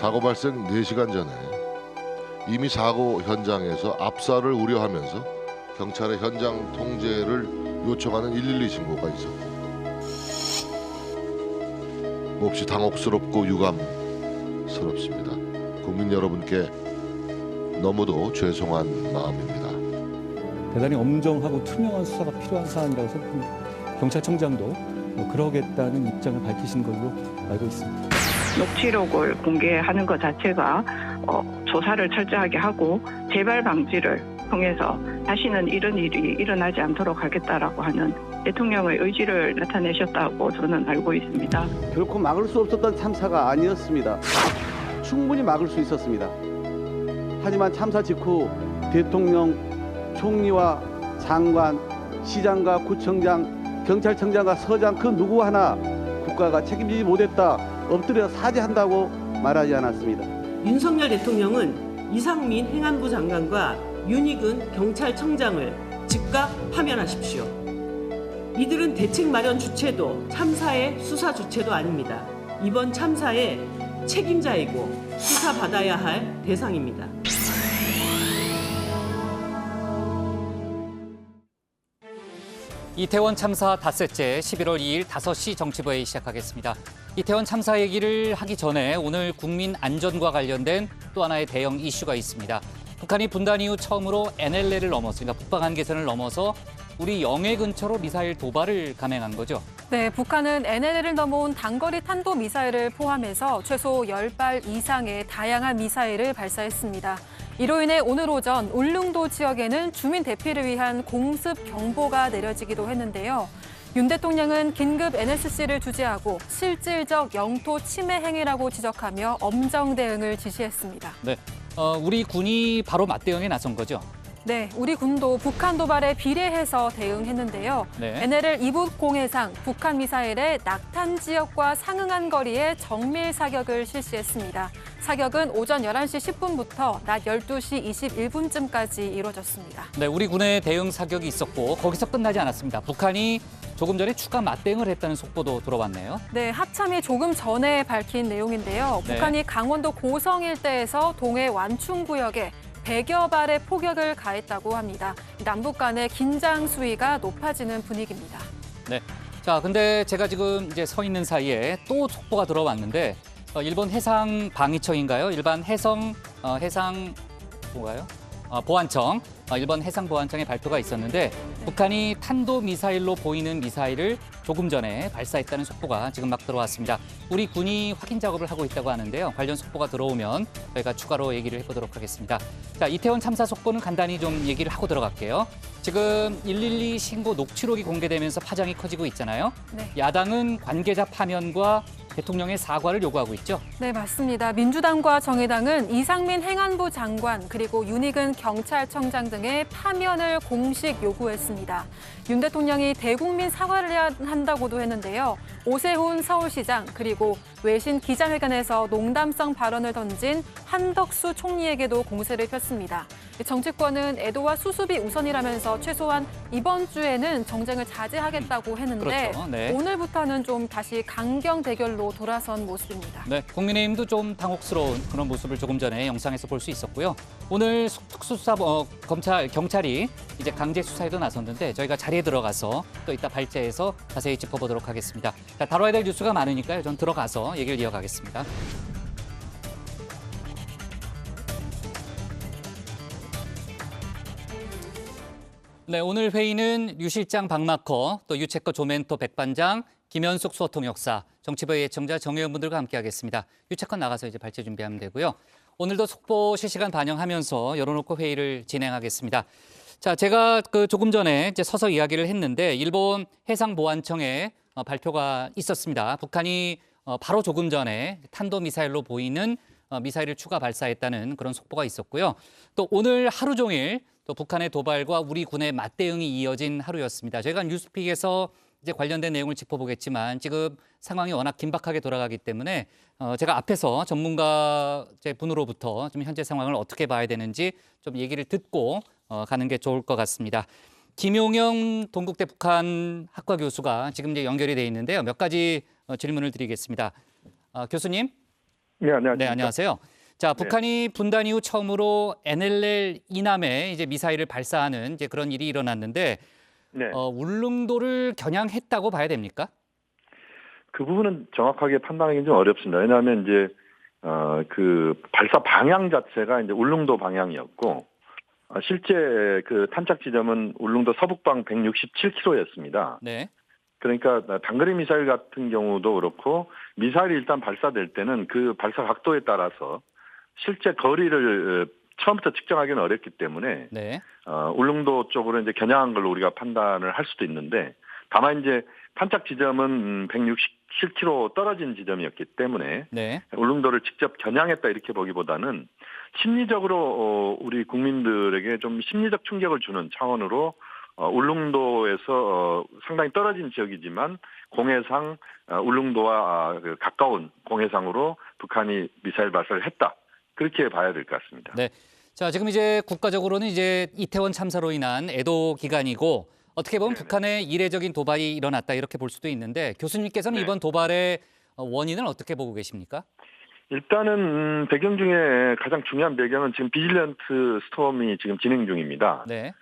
사고 발생 4시간 전에 이미 사고 현장에서 압사를 우려하면서 경찰의 현장 통제를 요청하는 112 신고가 있었고, 몹시 당혹스럽고 유감스럽습니다. 국민 여러분께 너무도 죄송한 마음입니다. 대단히 엄정하고 투명한 수사가 필요한 사안이라고 생각합니다. 경찰청장도 그러겠다는 입장을 밝히신 걸로 알고 있습니다. 녹취록을 공개하는 것 자체가 조사를 철저하게 하고 재발 방지를 통해서 다시는 이런 일이 일어나지 않도록 하겠다라고 하는 대통령의 의지를 나타내셨다고 저는 알고 있습니다. 결코 막을 수 없었던 참사가 아니었습니다. 충분히 막을 수 있었습니다. 하지만 참사 직후 대통령, 총리와 장관, 시장과 구청장, 경찰청장과 서장 그 누구 하나 국가가 책임지지 못했다, 엎드려 사죄한다고 말하지 않았습니다. 윤석열 대통령은 이상민 행안부 장관과 윤희근 경찰청장을 즉각 파면하십시오. 이들은 대책 마련 주체도 참사의 수사 주체도 아닙니다. 이번 참사의 책임자이고 수사받아야 할 대상입니다. 이태원 참사 닷새째 11월 2일 5시 정치부회의 시작하겠습니다. 이태원 참사 얘기를 하기 전에 오늘 국민 안전과 관련된 또 하나의 대형 이슈가 있습니다. 북한이 분단 이후 처음으로 NLL을 넘어서, 그러니까 북방 한계선을 넘어서 우리 영해 근처로 미사일 도발을 감행한 거죠. 네, 북한은 NLL을 넘어온 단거리 탄도미사일을 포함해서 최소 10발 이상의 다양한 미사일을 발사했습니다. 이로 인해 오늘 오전 울릉도 지역에는 주민 대피를 위한 공습 경보가 내려지기도 했는데요. 윤 대통령은 긴급 NSC를 주재하고 실질적 영토 침해 행위라고 지적하며 엄정 대응을 지시했습니다. 네, 우리 군이 바로 맞대응에 나선 거죠. 네, 우리 군도 북한 도발에 비례해서 대응했는데요. 네. NLL 이북 공해상 북한 미사일의 낙탄 지역과 상응한 거리에 정밀 사격을 실시했습니다. 사격은 오전 11시 10분부터 낮 12시 21분쯤까지 이루어졌습니다. 네, 우리 군의 대응 사격이 있었고 거기서 끝나지 않았습니다. 북한이 조금 전에 추가 맞대응을 했다는 속보도 들어왔네요. 네, 합참이 조금 전에 밝힌 내용인데요. 네. 북한이 강원도 고성 일대에서 동해 완충구역에 100여 발의 포격을 가했다고 합니다. 남북 간의 긴장 수위가 높아지는 분위기입니다. 네. 자, 근데 제가 지금 이제 서 있는 사이에 또 속보가 들어왔는데 일본 해상방위청인가요? 일반 해상 뭔가요? 보안청, 일본 해상보안청의 발표가 있었는데 북한이 탄도미사일로 보이는 미사일을 조금 전에 발사했다는 속보가 지금 막 들어왔습니다. 우리 군이 확인 작업을 하고 있다고 하는데요. 관련 속보가 들어오면 저희가 추가로 얘기를 해보도록 하겠습니다. 자, 이태원 참사 속보는 간단히 좀 얘기를 하고 들어갈게요. 지금 112 신고 녹취록이 공개되면서 파장이 커지고 있잖아요. 네. 야당은 관계자 파면과 대통령의 사과를 요구하고 있죠. 네, 맞습니다. 민주당과 정의당은 이상민 행안부 장관 그리고 윤희근 경찰청장 등의 파면을 공식 요구했습니다. 윤 대통령이 대국민 사과를 해야 한다고도 했는데요. 오세훈 서울시장 그리고 외신 기자회견에서 농담성 발언을 던진 한덕수 총리에게도 공세를 폈습니다. 정치권은 애도와 수습이 우선이라면서 최소한 이번 주에는 정쟁을 자제하겠다고 했는데 그렇죠. 네. 오늘부터는 좀 다시 강경 대결로 돌아선 모습입니다. 네, 국민의힘도 좀 당혹스러운 그런 모습을 조금 전에 영상에서 볼 수 있었고요. 오늘 특수수사 경찰이 이제 강제 수사에도 나섰는데 저희가 자리에 들어가서 또 이따 발제해서 자세히 짚어보도록 하겠습니다. 자, 다뤄야 될 뉴스가 많으니까요. 전 들어가서 얘기를 이어가겠습니다. 네, 오늘 회의는 유 실장 박마커, 또 유채커 조멘토 백반장, 김현숙 수어통역사, 정치부의 예청자 정의원분들과 함께하겠습니다. 유채커 나가서 이제 발제 준비하면 되고요. 오늘도 속보 실시간 반영하면서 열어놓고 회의를 진행하겠습니다. 자, 제가 조금 전에 이제 서서 이야기를 했는데 일본 해상보안청의 발표가 있었습니다. 북한이 바로 조금 전에 탄도미사일로 보이는 미사일을 추가 발사했다는 그런 속보가 있었고요. 또 오늘 하루 종일 또 북한의 도발과 우리 군의 맞대응이 이어진 하루였습니다. 저희가 뉴스픽에서 이제 관련된 내용을 짚어보겠지만 지금 상황이 워낙 긴박하게 돌아가기 때문에 제가 앞에서 전문가 분으로부터 좀 현재 상황을 어떻게 봐야 되는지 좀 얘기를 듣고 가는 게 좋을 것 같습니다. 김용영 동국대 북한 학과 교수가 지금 이제 연결이 돼 있는데요. 몇 가지 질문을 드리겠습니다. 교수님. 네, 안녕하십니까. 네, 안녕하세요. 자, 북한이 분단 이후 처음으로 NLL 이남에 이제 미사일을 발사하는 이제 그런 일이 일어났는데 네. 울릉도를 겨냥했다고 봐야 됩니까? 그 부분은 정확하게 판단하기 좀 어렵습니다. 왜냐하면 이제 그 발사 방향 자체가 이제 울릉도 방향이었고 실제 그 탄착 지점은 울릉도 서북방 167km였습니다. 네. 그러니까 단거리 미사일 같은 경우도 그렇고 미사일이 일단 발사될 때는 그 발사 각도에 따라서 실제 거리를 처음부터 측정하기는 어렵기 때문에 네. 울릉도 쪽으로 이제 겨냥한 걸로 우리가 판단을 할 수도 있는데 다만 이제 탄착 지점은 167km 떨어진 지점이었기 때문에 네. 울릉도를 직접 겨냥했다 이렇게 보기보다는 심리적으로 우리 국민들에게 좀 심리적 충격을 주는 차원으로 울릉도에서 상당히 떨어진 지역이지만 공해상 울릉도와 가까운 공해상으로 북한이 미사일 발사를 했다. 그렇게 봐야 될 것 같습니다. 네. 자, 지금 이제 국가적으로는 이제 이태원 참사로 인한 애도 기간이고 어떻게 보면 네네. 북한의 이례적인 도발이 일어났다 이렇게 볼 수도 있는데 교수님께서는 네. 이번 도발의 원인을 어떻게 보고 계십니까? 일단은 배경 중에 가장 중요한 배경은 지금 비질런트 스톰이 지금 진행 중입니다. 네.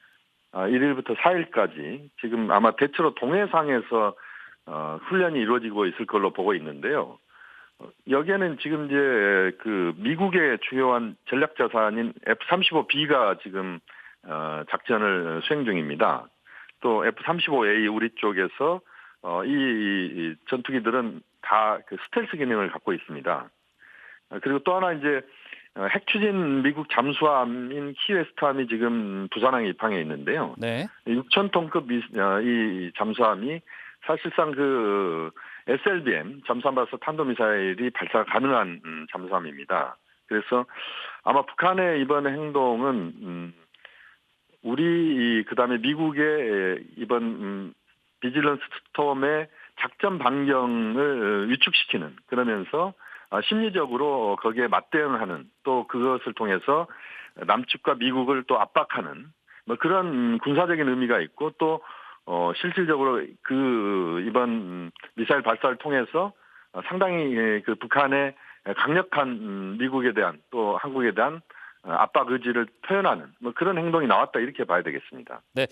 1일부터 4일까지 지금 아마 대체로 동해상에서 훈련이 이루어지고 있을 걸로 보고 있는데요. 여기에는 지금 이제 그 미국의 주요한 전략 자산인 F-35B가 지금 작전을 수행 중입니다. 또 F-35A 우리 쪽에서 이 전투기들은 다 그 스텔스 기능을 갖고 있습니다. 그리고 또 하나 이제 핵 추진 미국 잠수함인 키웨스트함이 지금 부산항에 입항해 있는데요. 네. 6,000톤급 이 잠수함이 사실상 그 SLBM 잠수함 발사 탄도미사일이 발사가 가능한 잠수함입니다. 그래서 아마 북한의 이번 행동은 우리 그다음에 미국의 이번 비질런스 스톰의 작전 반경을 위축시키는 그러면서 심리적으로 거기에 맞대응하는 또 그것을 통해서 남측과 미국을 또 압박하는 뭐 그런 군사적인 의미가 있고 또 실질적으로 그 이번 미사일 발사를 통해서 상당히 그 북한의 강력한 미국에 대한 또 한국에 대한 압박 의지를 표현하는 뭐 그런 행동이 나왔다 이렇게 봐야 되겠습니다. 네.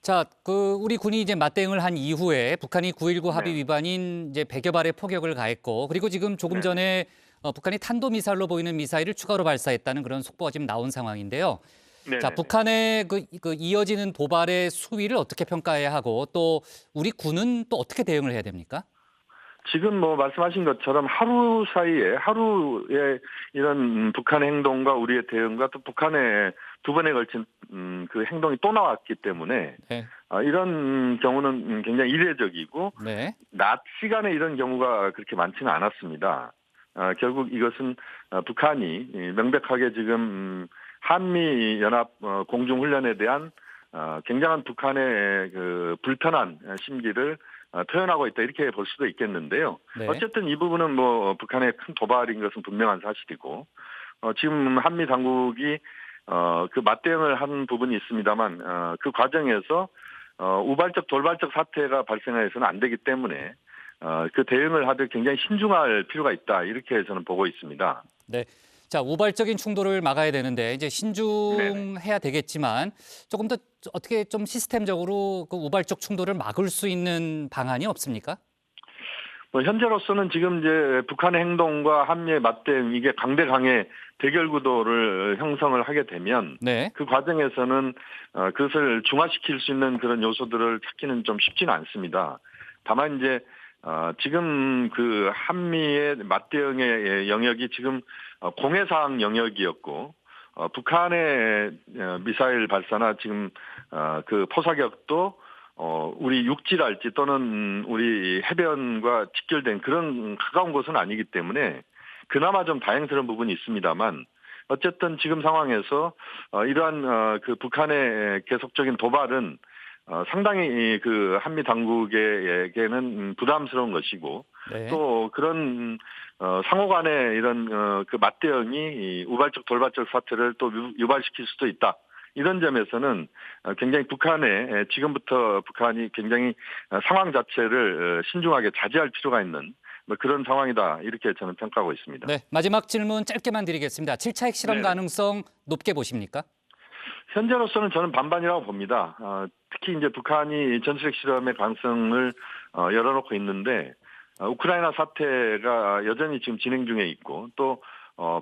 자, 그 우리 군이 이제 맞대응을 한 이후에 북한이 9.19 합의 네. 위반인 이제 100여 발의 포격을 가했고 그리고 지금 조금 네. 전에 북한이 탄도미사일로 보이는 미사일을 추가로 발사했다는 그런 속보가 지금 나온 상황인데요. 네네네. 자, 북한의 그 이어지는 도발의 수위를 어떻게 평가해야 하고 또 우리 군은 또 어떻게 대응을 해야 됩니까? 지금 뭐 말씀하신 것처럼 하루 사이에 하루에 이런 북한의 행동과 우리의 대응과 또 북한의 두 번에 걸친 그 행동이 또 나왔기 때문에 네. 이런 경우는 굉장히 이례적이고 네. 낮 시간에 이런 경우가 그렇게 많지는 않았습니다. 결국 이것은 북한이 명백하게 지금 한미 연합 공중훈련에 대한 굉장한 북한의 그 불편한 심기를 표현하고 있다 이렇게 볼 수도 있겠는데요. 네. 어쨌든 이 부분은 뭐 북한의 큰 도발인 것은 분명한 사실이고 지금 한미 당국이 그 맞대응을 한 부분이 있습니다만 그 과정에서 우발적 돌발적 사태가 발생해서는 안 되기 때문에 그 대응을 하되 굉장히 신중할 필요가 있다 이렇게 저는 보고 있습니다. 네. 자, 우발적인 충돌을 막아야 되는데 이제 신중해야 되겠지만 조금 더 어떻게 좀 시스템적으로 그 우발적 충돌을 막을 수 있는 방안이 없습니까? 뭐 현재로서는 지금 이제 북한의 행동과 한미의 맞대응 이게 강대강의 대결 구도를 형성을 하게 되면 네. 그 과정에서는 그것을 중화시킬 수 있는 그런 요소들을 찾기는 좀 쉽지는 않습니다. 다만 이제 지금 그 한미의 맞대응의 영역이 지금 공해상 영역이었고 북한의 미사일 발사나 지금 그 포사격도 우리 육지랄지 또는 우리 해변과 직결된 그런 가까운 곳은 아니기 때문에 그나마 좀 다행스러운 부분이 있습니다만 어쨌든 지금 상황에서 이러한 그 북한의 계속적인 도발은 상당히 그 한미 당국에게는 부담스러운 것이고 네. 또 그런 상호 간의 이런 그 맞대응이 우발적 돌발적 사태를 또 유발시킬 수도 있다. 이런 점에서는 굉장히 북한의 지금부터 북한이 굉장히 상황 자체를 신중하게 자제할 필요가 있는 뭐 그런 상황이다 이렇게 저는 평가하고 있습니다. 네, 마지막 질문 짧게만 드리겠습니다. 7차 핵실험 네. 가능성 높게 보십니까? 현재로서는 저는 반반이라고 봅니다. 특히 이제 북한이 전술핵 실험의 가능성을 열어놓고 있는데 우크라이나 사태가 여전히 지금 진행 중에 있고 또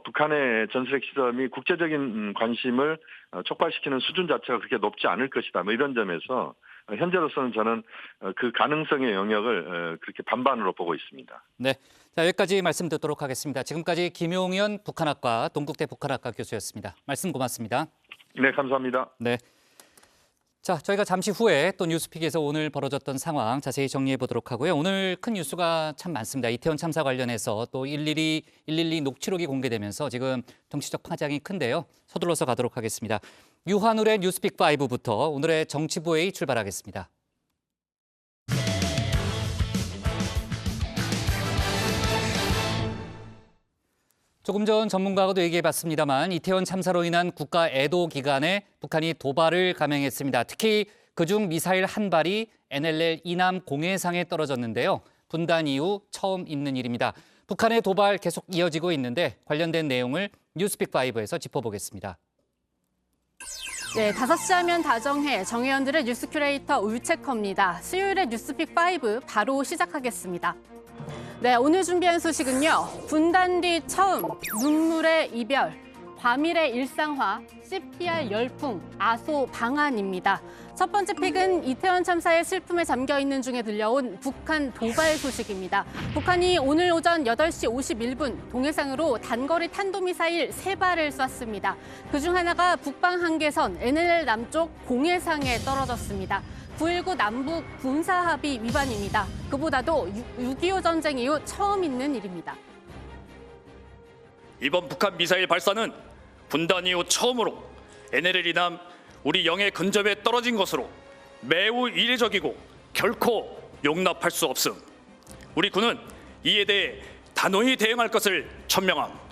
북한의 전술핵 실험이 국제적인 관심을 촉발시키는 수준 자체가 그렇게 높지 않을 것이다. 뭐 이런 점에서 현재로서는 저는 그 가능성의 영역을 그렇게 반반으로 보고 있습니다. 네, 자 여기까지 말씀 듣도록 하겠습니다. 지금까지 김용현 북한학과 동국대 북한학과 교수였습니다. 말씀 고맙습니다. 네, 감사합니다. 네. 자, 저희가 잠시 후에 또 뉴스픽에서 오늘 벌어졌던 상황 자세히 정리해 보도록 하고요. 오늘 큰 뉴스가 참 많습니다. 이태원 참사 관련해서 또 112 녹취록이 공개되면서 지금 정치적 파장이 큰데요. 서둘러서 가도록 하겠습니다. 유한울의 뉴스픽 5부터 오늘의 정치부회의 출발하겠습니다. 조금 전 전문가하고도 얘기해봤습니다만 이태원 참사로 인한 국가 애도 기간에 북한이 도발을 감행했습니다. 특히 그중 미사일 한 발이 NLL 이남 공해상에 떨어졌는데요. 분단 이후 처음 있는 일입니다. 북한의 도발 계속 이어지고 있는데 관련된 내용을 뉴스픽5에서 짚어보겠습니다. 네, 5시 하면 다정해 정혜연들의 뉴스 큐레이터 울체커입니다. 수요일의 뉴스픽5 바로 시작하겠습니다. 네, 오늘 준비한 소식은요. 분단 뒤 처음, 눈물의 이별, 과밀의 일상화, CPR 열풍, 아소 방안입니다. 첫 번째 픽은 이태원 참사의 슬픔에 잠겨있는 중에 들려온 북한 도발 소식입니다. 북한이 오늘 오전 8시 51분 동해상으로 단거리 탄도미사일 3발을 쐈습니다. 그중 하나가 북방 한계선 NLL 남쪽 공해상에 떨어졌습니다. 9.19 남북 군사합의 위반입니다. 그보다도 6.25 전쟁 이후 처음 있는 일입니다. 이번 북한 미사일 발사는 분단 이후 처음으로 NLL 이남 우리 영해 근접에 떨어진 것으로 매우 이례적이고 결코 용납할 수 없음. 우리 군은 이에 대해 단호히 대응할 것을 천명함.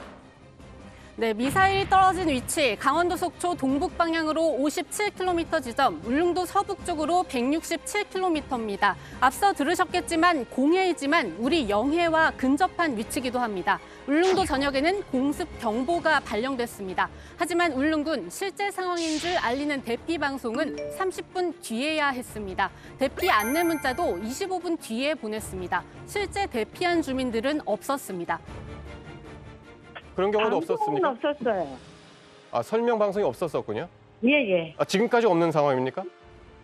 네, 미사일이 떨어진 위치, 강원도 속초 동북 방향으로 57km 지점, 울릉도 서북 쪽으로 167km입니다. 앞서 들으셨겠지만 공해이지만 우리 영해와 근접한 위치기도 합니다. 울릉도 전역에는 공습 경보가 발령됐습니다. 하지만 울릉군 실제 상황인 줄 알리는 대피 방송은 30분 뒤에야 했습니다. 대피 안내 문자도 25분 뒤에 보냈습니다. 실제 대피한 주민들은 없었습니다. 그런 경우도 없었습니까? 없었어요. 아, 설명 방송이 없었었군요. 예. 아, 지금까지 없는 상황입니까?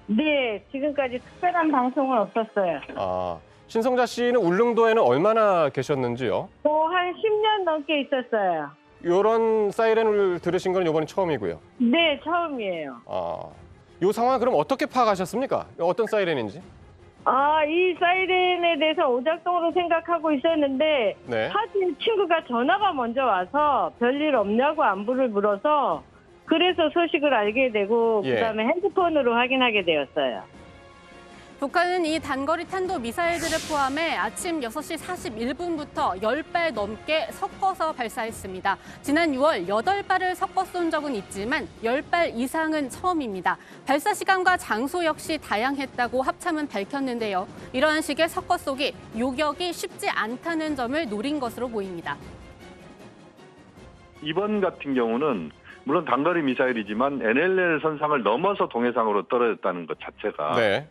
네, 지금까지 특별한 방송은 없었어요. 아, 신성자 씨는 울릉도에는 얼마나 계셨는지요? 한 10년 넘게 있었어요. 이런 사이렌을 들으신 건 이번이 처음이고요. 네, 처음이에요. 아, 이 상황 그럼 어떻게 파악하셨습니까? 어떤 사이렌인지? 이 사이렌에 대해서 오작동으로 생각하고 있었는데 네. 사실 친구가 전화가 먼저 와서 별일 없냐고 안부를 물어서 그래서 소식을 알게 되고 예. 그다음에 핸드폰으로 확인하게 되었어요. 북한은 이 단거리 탄도 미사일들을 포함해 아침 6시 41분부터 10발 넘게 섞어서 발사했습니다. 지난 6월 8발을 섞어 쏜 적은 있지만 10발 이상은 처음입니다. 발사 시간과 장소 역시 다양했다고 합참은 밝혔는데요. 이러한 식의 섞어 쏘기, 요격이 쉽지 않다는 점을 노린 것으로 보입니다. 이번 같은 경우는 물론 단거리 미사일이지만 NLL 선상을 넘어서 동해상으로 떨어졌다는 것 자체가 네.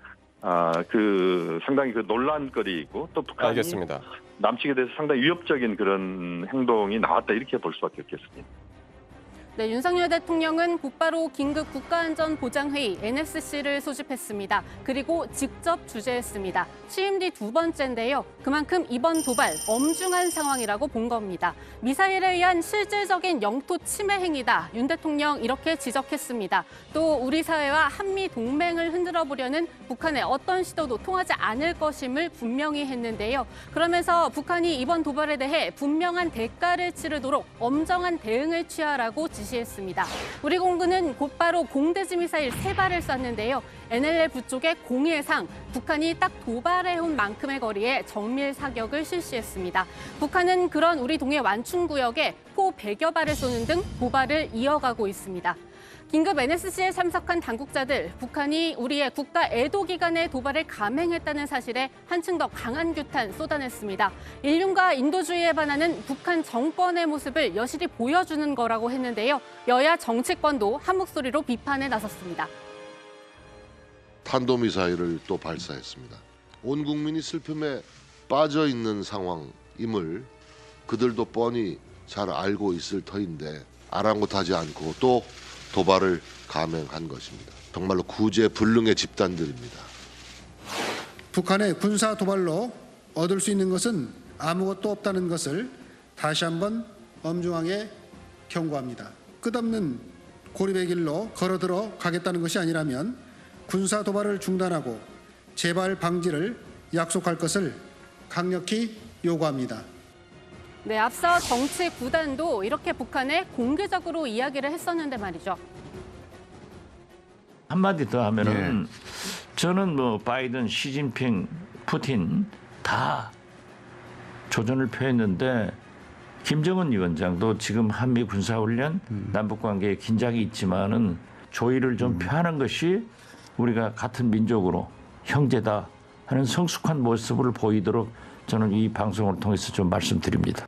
상당히 논란거리이고 또 북한이 알겠습니다. 남측에 대해서 상당히 위협적인 그런 행동이 나왔다 이렇게 볼 수밖에 없겠습니다. 네, 윤석열 대통령은 곧바로 긴급 국가안전보장회의 NSC를 소집했습니다. 그리고 직접 주재했습니다. 취임 뒤 2번째인데요. 그만큼 이번 도발 엄중한 상황이라고 본 겁니다. 미사일에 의한 실질적인 영토 침해 행위다. 윤 대통령 이렇게 지적했습니다. 또 우리 사회와 한미 동맹을 흔들어 보려는 북한의 어떤 시도도 통하지 않을 것임을 분명히 했는데요. 그러면서 북한이 이번 도발에 대해 분명한 대가를 치르도록 엄정한 대응을 취하라고 지시했습니다. 우리 공군은 곧바로 공대지 미사일 3발을 쐈는데요. NLL 북쪽의 공해상, 북한이 딱 도발해온 만큼의 거리에 정밀 사격을 실시했습니다. 북한은 그런 우리 동해 완충구역에 포 100여 발을 쏘는 등 도발을 이어가고 있습니다. 긴급 NSC에 참석한 당국자들, 북한이 우리의 국가 애도 기간의 도발을 감행했다는 사실에 한층 더 강한 규탄 쏟아냈습니다. 인륜과 인도주의에 반하는 북한 정권의 모습을 여실히 보여주는 거라고 했는데요. 여야 정치권도 한 목소리로 비판에 나섰습니다. 탄도미사일을 또 발사했습니다. 온 국민이 슬픔에 빠져 있는 상황임을 그들도 뻔히 잘 알고 있을 터인데 아랑곳하지 않고 또 도발을 감행한 것입니다. 정말로 구제불능의 집단들입니다. 북한의 군사 도발로 얻을 수 있는 것은 아무것도 없다는 것을 다시 한번 엄중하게 경고합니다. 끝없는 고립의 길로 걸어들어 가겠다는 것이 아니라면 군사 도발을 중단하고 재발 방지를 약속할 것을 강력히 요구합니다. 네, 앞서 정치 구단도 이렇게 북한에 공개적으로 이야기를 했었는데 말이죠. 한마디 더 하면은 저는 뭐 바이든, 시진핑, 푸틴 다 조전을 표했는데 김정은 위원장도 지금 한미 군사훈련, 남북관계에 긴장이 있지만은 조의를 좀 표하는 것이 우리가 같은 민족으로 형제다 하는 성숙한 모습을 보이도록 저는 이 방송을 통해서 좀 말씀드립니다.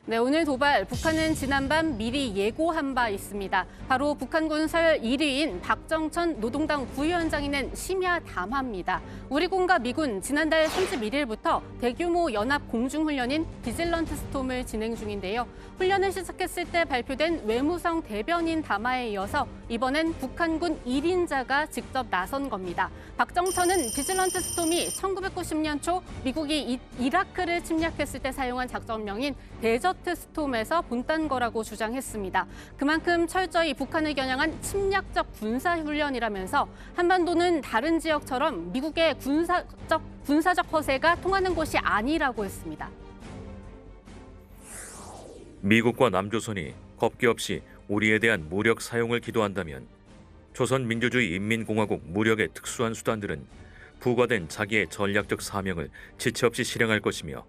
네, 오늘 도발 북한은 지난밤 미리 예고한 바 있습니다. 바로 북한군 서열 1위인 박정천 노동당 부위원장이 낸 심야 담화입니다. 우리군과 미군 지난달 31일부터 대규모 연합 공중훈련인 비질런트 스톰을 진행 중인데요. 훈련을 시작했을 때 발표된 외무성 대변인 담화에 이어서 이번엔 북한군 1인자가 직접 나선 겁니다. 박정천은 비질런트 스톰이 1990년 초 미국이 이라크를 침략했을 때 사용한 작전명인 데저트 스톰에서 본딴 거라고 주장했습니다. 그만큼 철저히 북한을 겨냥한 침략적 군사훈련이라면서 한반도는 다른 지역처럼 미국의 군사적 허세가 통하는 곳이 아니라고 했습니다. 미국과 남조선이 겁기 없이 우리에 대한 무력 사용을 기도한다면 조선민주주의 인민공화국 무력의 특수한 수단들은 부과된 자기의 전략적 사명을 지체 없이 실행할 것이며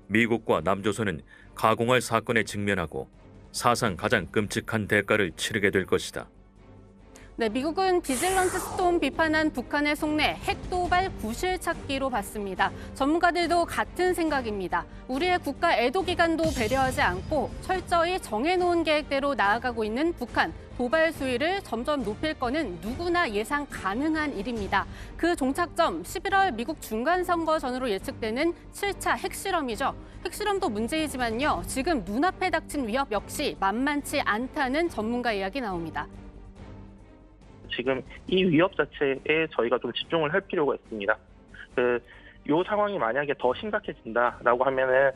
미국과 남조선은 가공할 사건에 직면하고 사상 가장 끔찍한 대가를 치르게 될 것이다. 네, 미국은 비질런트 스톰 비판한 북한의 속내 핵도발 구실 찾기로 봤습니다. 전문가들도 같은 생각입니다. 우리의 국가 애도 기간도 배려하지 않고 철저히 정해놓은 계획대로 나아가고 있는 북한. 도발 수위를 점점 높일 거는 누구나 예상 가능한 일입니다. 그 종착점 11월 미국 중간선거 전으로 예측되는 7차 핵실험이죠. 핵실험도 문제이지만요. 지금 눈앞에 닥친 위협 역시 만만치 않다는 전문가 이야기 나옵니다. 지금 이 위협 자체에 저희가 좀 집중을 할 필요가 있습니다. 요 상황이 만약에 더 심각해진다라고 하면은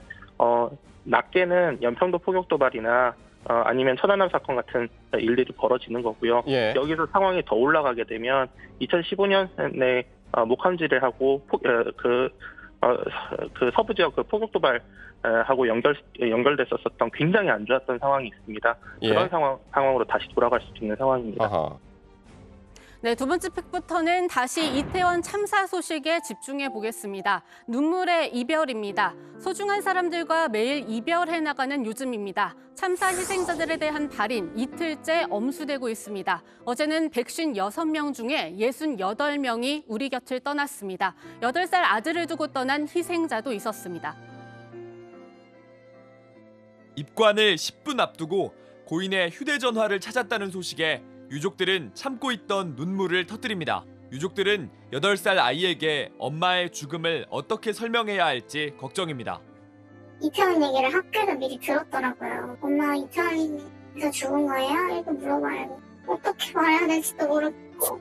낮게는 연평도 포격 도발이나 아니면 천안함 사건 같은 일들이 벌어지는 거고요. 여기서 상황이 더 올라가게 되면 2015년에 목함지를 하고 그 서부 지역 그 포격 도발 하고 연결됐었던 굉장히 안 좋았던 상황이 있습니다. 그런 상황으로 다시 돌아갈 수 있는 상황입니다. 아하. 네, 두 번째 팩부터는 다시 이태원 참사 소식에 집중해 보겠습니다. 눈물의 이별입니다. 소중한 사람들과 매일 이별해 나가는 요즘입니다. 참사 희생자들에 대한 발인 이틀째 엄수되고 있습니다. 어제는 156명 중에 68명이 우리 곁을 떠났습니다. 8살 아들을 두고 떠난 희생자도 있었습니다. 입관을 10분 앞두고 고인의 휴대전화를 찾았다는 소식에 유족들은 참고 있던 눈물을 터뜨립니다. 유족들은 8살 아이에게 엄마의 죽음을 어떻게 설명해야 할지 걱정입니다. 이태원 얘기를 학교에서 미리 들었더라고요. 엄마 이태원에서 죽은 거예요? 이렇게 물어봐요. 어떻게 말해야 될지도 모르겠고.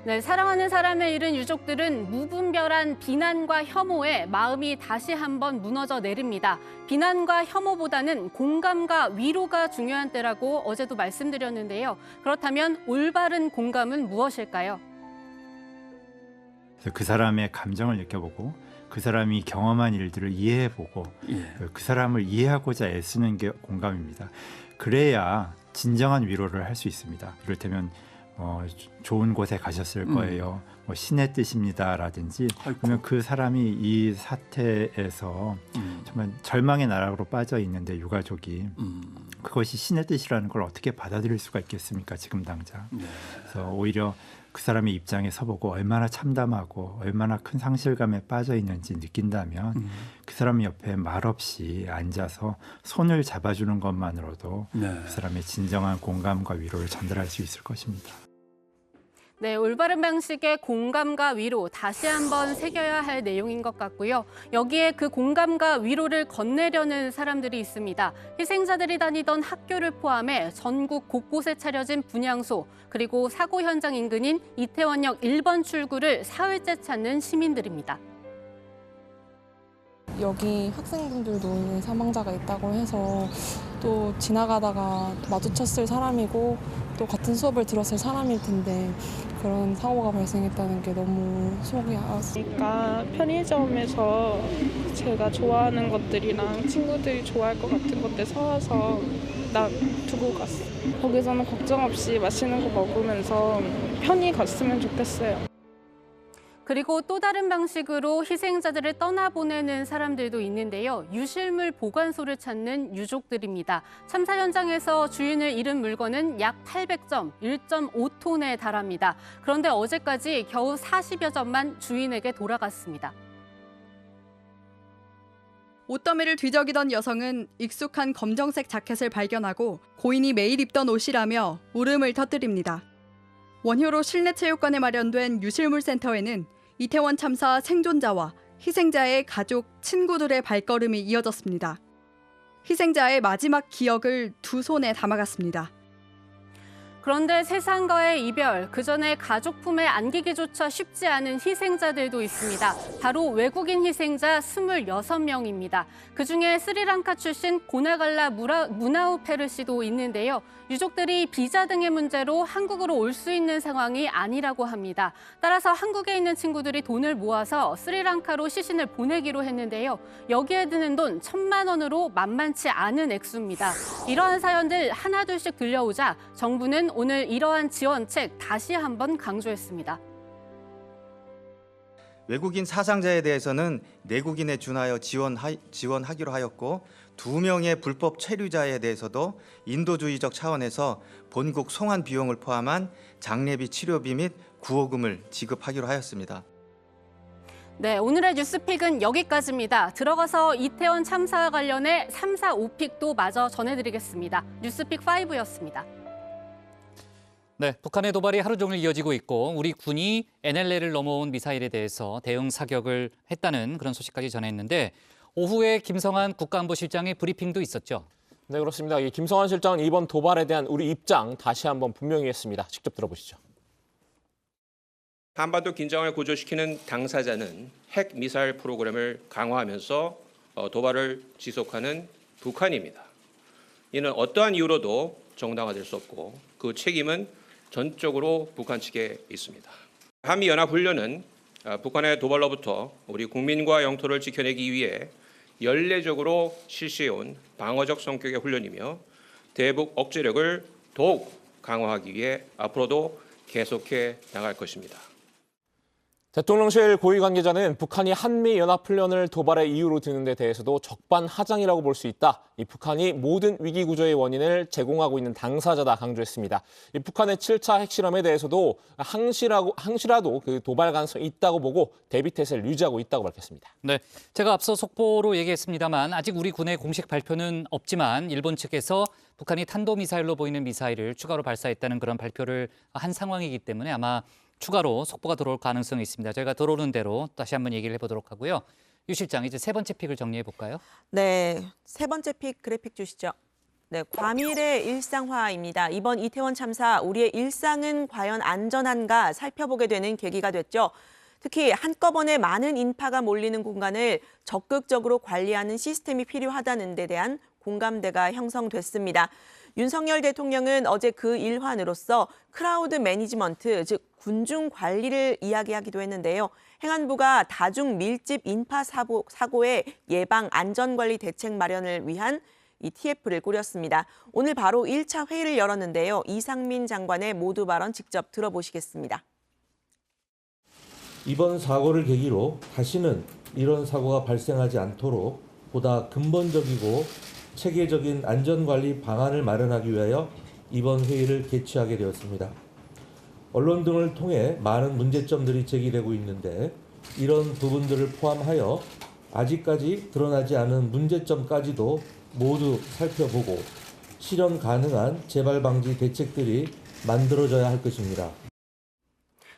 네, 사랑하는 사람을 잃은 유족들은 무분별한 비난과 혐오에 마음이 다시 한번 무너져 내립니다. 비난과 혐오보다는 공감과 위로가 중요한 때라고 어제도 말씀드렸는데요. 그렇다면 올바른 공감은 무엇일까요? 그 사람의 감정을 느껴보고 그 사람이 경험한 일들을 이해해보고 그 사람을 이해하고자 애쓰는 게 공감입니다. 그래야 진정한 위로를 할 수 있습니다. 이를테면 좋은 곳에 가셨을 거예요. 신의 뜻입니다라든지 그러면 그 사람이 이 사태에서 정말 절망의 나락으로 빠져 있는데 유가족이 그것이 신의 뜻이라는 걸 어떻게 받아들일 수가 있겠습니까? 지금 당장. 그래서 오히려 그 사람의 입장에 서보고 얼마나 참담하고 얼마나 큰 상실감에 빠져 있는지 느낀다면 그 사람 옆에 말없이 앉아서 손을 잡아주는 것만으로도 그 사람의 진정한 공감과 위로를 전달할 수 있을 것입니다. 네, 올바른 방식의 공감과 위로 다시 한번 새겨야 할 내용인 것 같고요. 여기에 그 공감과 위로를 건네려는 사람들이 있습니다. 희생자들이 다니던 학교를 포함해 전국 곳곳에 차려진 분향소, 그리고 사고 현장 인근인 이태원역 1번 출구를 사흘째 찾는 시민들입니다. 여기 학생분들도 사망자가 있다고 해서 또 지나가다가 마주쳤을 사람이고 또 같은 수업을 들었을 사람일 텐데 그런 사고가 발생했다는 게 너무 속이 그러니까 편의점에서 제가 좋아하는 것들이랑 친구들이 좋아할 것 같은 것들 사와서 두고 갔어요. 거기서는 걱정 없이 맛있는 거 먹으면서 편히 갔으면 좋겠어요. 그리고 또 다른 방식으로 희생자들을 떠나보내는 사람들도 있는데요. 유실물 보관소를 찾는 유족들입니다. 참사 현장에서 주인을 잃은 물건은 약 800점, 1.5톤에 달합니다. 그런데 어제까지 겨우 40여 점만 주인에게 돌아갔습니다. 옷더미를 뒤적이던 여성은 익숙한 검정색 자켓을 발견하고 고인이 매일 입던 옷이라며 울음을 터뜨립니다. 원효로 실내체육관에 마련된 유실물 센터에는 이태원 참사 생존자와 희생자의 가족, 친구들의 발걸음이 이어졌습니다. 희생자의 마지막 기억을 두 손에 담아갔습니다. 그런데 세상과의 이별, 그전에 가족 품에 안기기조차 쉽지 않은 희생자들도 있습니다. 바로 외국인 희생자 26명입니다. 그중에 스리랑카 출신 고나갈라 무나우페르 씨도 있는데요. 유족들이 비자 등의 문제로 한국으로 올 수 있는 상황이 아니라고 합니다. 따라서 한국에 있는 친구들이 돈을 모아서 스리랑카로 시신을 보내기로 했는데요. 여기에 드는 돈 1,000만 원으로 만만치 않은 액수입니다. 이러한 사연들 하나둘씩 들려오자 정부는 오늘 이러한 지원책 다시 한번 강조했습니다. 외국인 사상자에 대해서는 내국인에 준하여 지원하기로 하였고 2명의 불법 체류자에 대해서도 인도주의적 차원에서 본국 송환 비용을 포함한 장례비 치료비 및 구호금을 지급하기로 하였습니다. 네, 오늘의 뉴스픽은 여기까지입니다. 들어가서 이태원 참사와 관련해 3, 4, 5픽도 마저 전해드리겠습니다. 뉴스픽 5였습니다. 네, 북한의 도발이 하루 종일 이어지고 있고 우리 군이 NLL을 넘어온 미사일에 대해서 대응 사격을 했다는 그런 소식까지 전했는데 오후에 김성한 국가안보실장의 브리핑도 있었죠. 네, 그렇습니다. 이 김성한 실장은 이번 도발에 대한 우리 입장 다시 한번 분명히 했습니다. 직접 들어보시죠. 한반도 긴장을 고조시키는 당사자는 핵 미사일 프로그램을 강화하면서 도발을 지속하는 북한입니다. 이는 어떠한 이유로도 정당화될 수 없고 그 책임은 전적으로 북한 측에 있습니다. 한미연합훈련은 북한의 도발로부터 우리 국민과 영토를 지켜내기 위해 연례적으로 실시해온 방어적 성격의 훈련이며 대북 억제력을 더욱 강화하기 위해 앞으로도 계속해 나갈 것입니다. 대통령실 고위 관계자는 북한이 한미연합훈련을 도발의 이유로 드는 데 대해서도 적반하장이라고 볼 수 있다. 이 북한이 모든 위기 구조의 원인을 제공하고 있는 당사자다 강조했습니다. 이 북한의 7차 핵실험에 대해서도 항시라도 그 도발 가능성이 있다고 보고 대비태세를 유지하고 있다고 밝혔습니다. 네, 제가 앞서 속보로 얘기했습니다만 아직 우리 군의 공식 발표는 없지만 일본 측에서 북한이 탄도미사일로 보이는 미사일을 추가로 발사했다는 그런 발표를 한 상황이기 때문에 아마 추가로 속보가 들어올 가능성이 있습니다. 저희가 들어오는 대로 다시 한번 얘기를 해보도록 하고요. 유 실장, 이제 세 번째 픽을 정리해 볼까요? 네, 세 번째 픽 그래픽 주시죠. 네, 과밀의 일상화입니다. 이번 이태원 참사, 우리의 일상은 과연 안전한가 살펴보게 되는 계기가 됐죠. 특히 한꺼번에 많은 인파가 몰리는 공간을 적극적으로 관리하는 시스템이 필요하다는 데 대한 공감대가 형성됐습니다. 윤석열 대통령은 어제 그 일환으로서 크라우드 매니지먼트, 즉 군중 관리를 이야기하기도 했는데요. 행안부가 다중 밀집 인파 사고의 예방 안전관리 대책 마련을 위한 이 TF를 꾸렸습니다. 오늘 바로 1차 회의를 열었는데요. 이상민 장관의 모두 발언 직접 들어보시겠습니다. 이번 사고를 계기로 다시는 이런 사고가 발생하지 않도록 보다 근본적이고 체계적인 안전관리 방안을 마련하기 위하여 이번 회의를 개최하게 되었습니다. 언론 등을 통해 많은 문제점들이 제기되고 있는데 이런 부분들을 포함하여 아직까지 드러나지 않은 문제점까지도 모두 살펴보고 실현 가능한 재발 방지 대책들이 만들어져야 할 것입니다.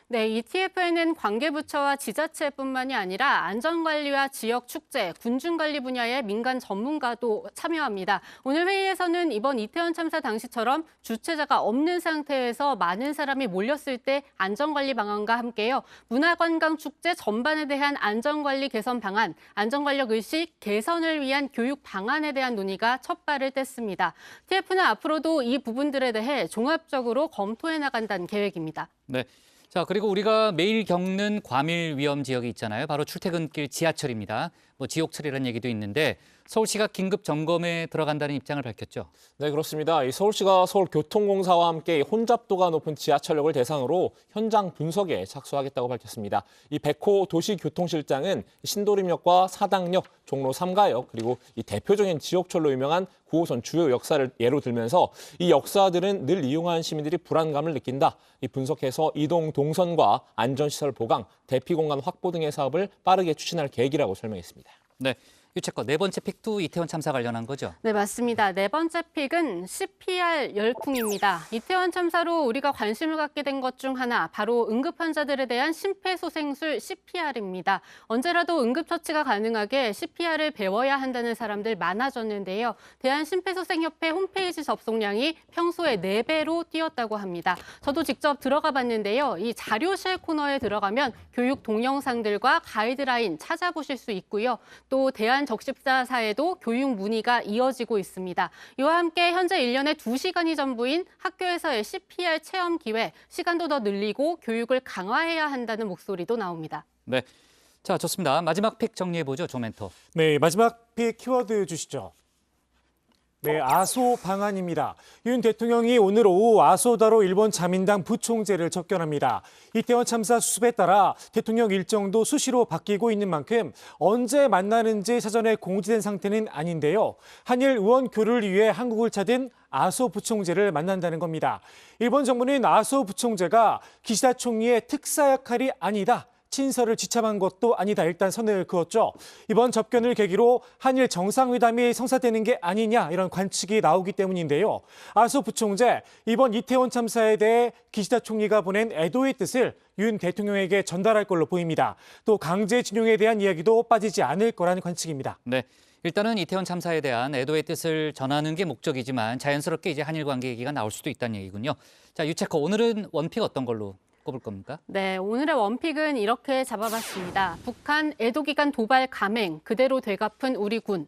네, ETF에는 관계부처와 지자체뿐만이 아니라 안전관리와 지역축제, 군중관리 분야의 민간 전문가도 참여합니다. 오늘 회의에서는 이번 이태원 참사 당시처럼 주최자가 없는 상태에서 많은 사람이 몰렸을 때 안전관리 방안과 함께요. 문화관광축제 전반에 대한 안전관리 개선 방안, 안전관력 의식 개선을 위한 교육 방안에 대한 논의가 첫 발을 뗐습니다. TF는 앞으로도 이 부분들에 대해 종합적으로 검토해 나간다는 계획입니다. 네. 자, 그리고 우리가 매일 겪는 과밀 위험 지역이 있잖아요. 바로 출퇴근길 지하철입니다. 지옥철이라는 얘기도 있는데 서울시가 긴급 점검에 들어간다는 입장을 밝혔죠. 네, 그렇습니다. 서울시가 서울교통공사와 함께 혼잡도가 높은 지하철역을 대상으로 현장 분석에 착수하겠다고 밝혔습니다. 이 백호 도시교통실장은 신도림역과 사당역, 종로 3가역 그리고 이 대표적인 지옥철로 유명한 9호선 주요 역사를 예로 들면서 이 역사들은 늘 이용하는 시민들이 불안감을 느낀다. 이 분석해서 이동 동선과 안전시설 보강, 대피공간 확보 등의 사업을 빠르게 추진할 계획이라고 설명했습니다. 네. 유채껏 네 번째 픽도 이태원 참사 관련한 거죠? 네, 맞습니다. 네 번째 픽은 CPR 열풍입니다. 이태원 참사로 우리가 관심을 갖게 된 것 중 하나, 바로 응급 환자들에 대한 심폐소생술 CPR입니다. 언제라도 응급처치가 가능하게 CPR을 배워야 한다는 사람들 많아졌는데요. 대한심폐소생협회 홈페이지 접속량이 평소의 4배로 뛰었다고 합니다. 저도 직접 들어가 봤는데요. 이 자료실 코너에 들어가면 교육 동영상들과 가이드라인 찾아보실 수 있고요. 또 대한적십자사에도 교육 문의가 이어지고 있습니다. 이와 함께 현재 1년에 2시간이 전부인 학교에서의 CPR 체험 기회, 시간도 더 늘리고 교육을 강화해야 한다는 목소리도 나옵니다. 네, 자 좋습니다. 마지막 픽 정리해보죠, 조멘토. 네, 마지막 픽 키워드 주시죠. 네, 아소 방안입니다. 윤 대통령이 오늘 오후 아소다로 일본 자민당 부총재를 접견합니다. 이태원 참사 수습에 따라 대통령 일정도 수시로 바뀌고 있는 만큼 언제 만나는지 사전에 공지된 상태는 아닌데요. 한일 의원 교류를 위해 한국을 찾은 아소 부총재를 만난다는 겁니다. 일본 정부는 아소 부총재가 기시다 총리의 특사 역할이 아니다. 친서를 지참한 것도 아니다. 일단 선을 그었죠. 이번 접견을 계기로 한일 정상회담이 성사되는 게 아니냐 이런 관측이 나오기 때문인데요. 아소 부총재, 이번 이태원 참사에 대해 기시다 총리가 보낸 애도의 뜻을 윤 대통령에게 전달할 걸로 보입니다. 또 강제징용에 대한 이야기도 빠지지 않을 거라는 관측입니다. 네, 일단은 이태원 참사에 대한 애도의 뜻을 전하는 게 목적이지만 자연스럽게 이제 한일 관계 얘기가 나올 수도 있다는 얘기군요. 자, 유채커, 오늘은 원픽 어떤 걸로 꼽을 겁니까? 네, 오늘의 원픽은 이렇게 잡아봤습니다. 북한 애도기간 도발 감행, 그대로 되갚은 우리 군.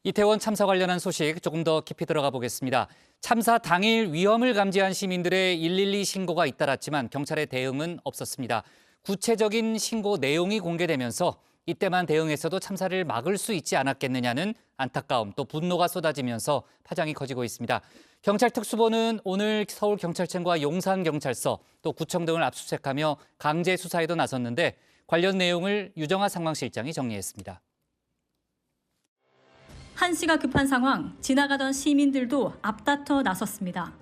이태원 참사 관련한 소식 조금 더 깊이 들어가 보겠습니다. 참사 당일 위험을 감지한 시민들의 112 신고가 잇따랐지만 경찰의 대응은 없었습니다. 구체적인 신고 내용이 공개되면서 이때만 대응했어도 참사를 막을 수 있지 않았겠느냐는 안타까움, 또 분노가 쏟아지면서 파장이 커지고 있습니다. 경찰 특수본은 오늘 서울경찰청과 용산경찰서, 또 구청 등을 압수수색하며 강제 수사에도 나섰는데 관련 내용을 유정아 상황실장이 정리했습니다. 한시가 급한 상황, 지나가던 시민들도 앞다퉈 나섰습니다.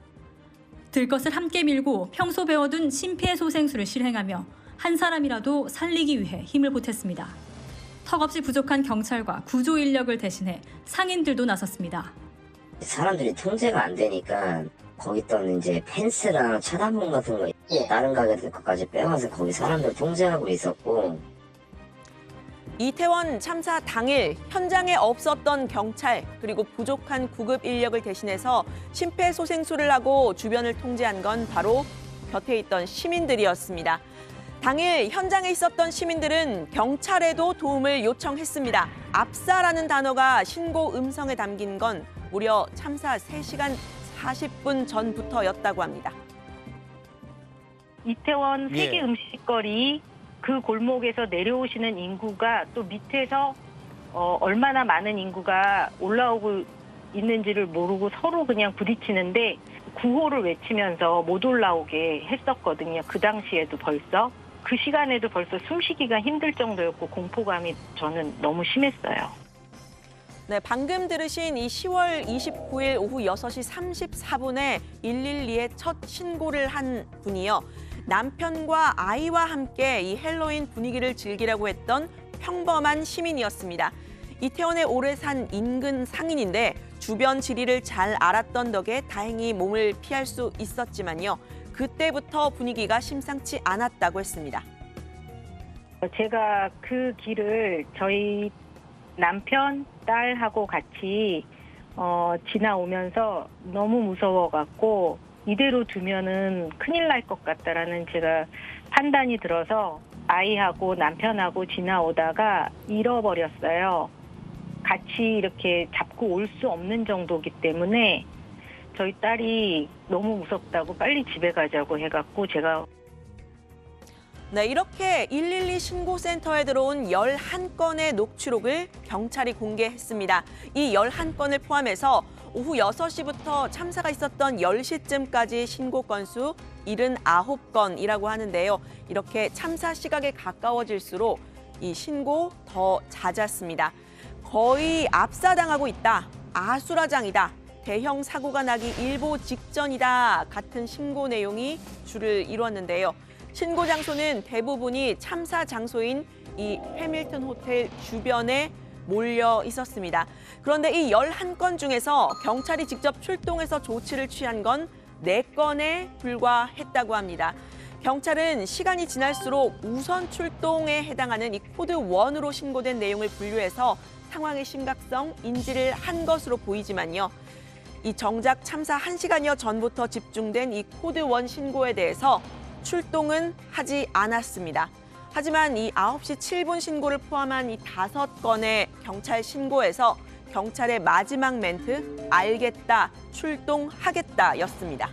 들 것을 함께 밀고 평소 배워둔 심폐소생술을 실행하며 한 사람이라도 살리기 위해 힘을 보탰습니다. 턱없이 부족한 경찰과 구조 인력을 대신해 상인들도 나섰습니다. 사람들이 통제가 안 되니까 거기 있던 이제 펜스랑 차단문 같은 거 다른 가게들 것까지 빼와서 거기 사람들 통제하고 있었고. 이태원 참사 당일 현장에 없었던 경찰 그리고 부족한 구급 인력을 대신해서 심폐소생술을 하고 주변을 통제한 건 바로 곁에 있던 시민들이었습니다. 당일 현장에 있었던 시민들은 경찰에도 도움을 요청했습니다. 압사라는 단어가 신고 음성에 담긴 건 무려 참사 3시간 40분 전부터였다고 합니다. 이태원 세계 음식거리 그 골목에서 내려오시는 인구가 또 밑에서 얼마나 많은 인구가 올라오고 있는지를 모르고 서로 그냥 부딪히는데 구호를 외치면서 못 올라오게 했었거든요. 그 당시에도 벌써. 그 시간에도 벌써 숨쉬기가 힘들 정도였고 공포감이 저는 너무 심했어요. 네, 방금 들으신 이 10월 29일 오후 6시 34분에 112에 첫 신고를 한 분이요. 남편과 아이와 함께 이 헬로윈 분위기를 즐기려고 했던 평범한 시민이었습니다. 이태원에 오래 산 인근 상인인데 주변 지리를 잘 알았던 덕에 다행히 몸을 피할 수 있었지만요. 그때부터 분위기가 심상치 않았다고 했습니다. 제가 그 길을 저희 남편, 딸하고 같이 지나오면서 너무 무서워갖고 이대로 두면은 큰일 날 것 같다라는 제가 판단이 들어서 아이하고 남편하고 지나오다가 잃어버렸어요. 같이 이렇게 잡고 올 수 없는 정도이기 때문에 저희 딸이 너무 무섭다고 빨리 집에 가자고 해갖고 제가 네, 이렇게 112 신고센터에 들어온 11건의 녹취록을 경찰이 공개했습니다. 이 11건을 포함해서 오후 6시부터 참사가 있었던 10시쯤까지 신고 건수 79건이라고 하는데요. 이렇게 참사 시각에 가까워질수록 이 신고 더 잦았습니다. 거의 압사당하고 있다, 아수라장이다, 대형 사고가 나기 일보 직전이다 같은 신고 내용이 줄을 이루었는데요. 신고 장소는 대부분이 참사 장소인 이 해밀턴 호텔 주변에 몰려 있었습니다. 그런데 이 11건 중에서 경찰이 직접 출동해서 조치를 취한 건 4건에 불과했다고 합니다. 경찰은 시간이 지날수록 우선 출동에 해당하는 이 코드 1으로 신고된 내용을 분류해서 상황의 심각성 인지를 한 것으로 보이지만요. 이 정작 참사 1시간여 전부터 집중된 이 코드 1 신고에 대해서 출동은 하지 않았습니다. 하지만 이 9시 7분 신고를 포함한 이 5건의 경찰 신고에서 경찰의 마지막 멘트, 알겠다, 출동하겠다였습니다.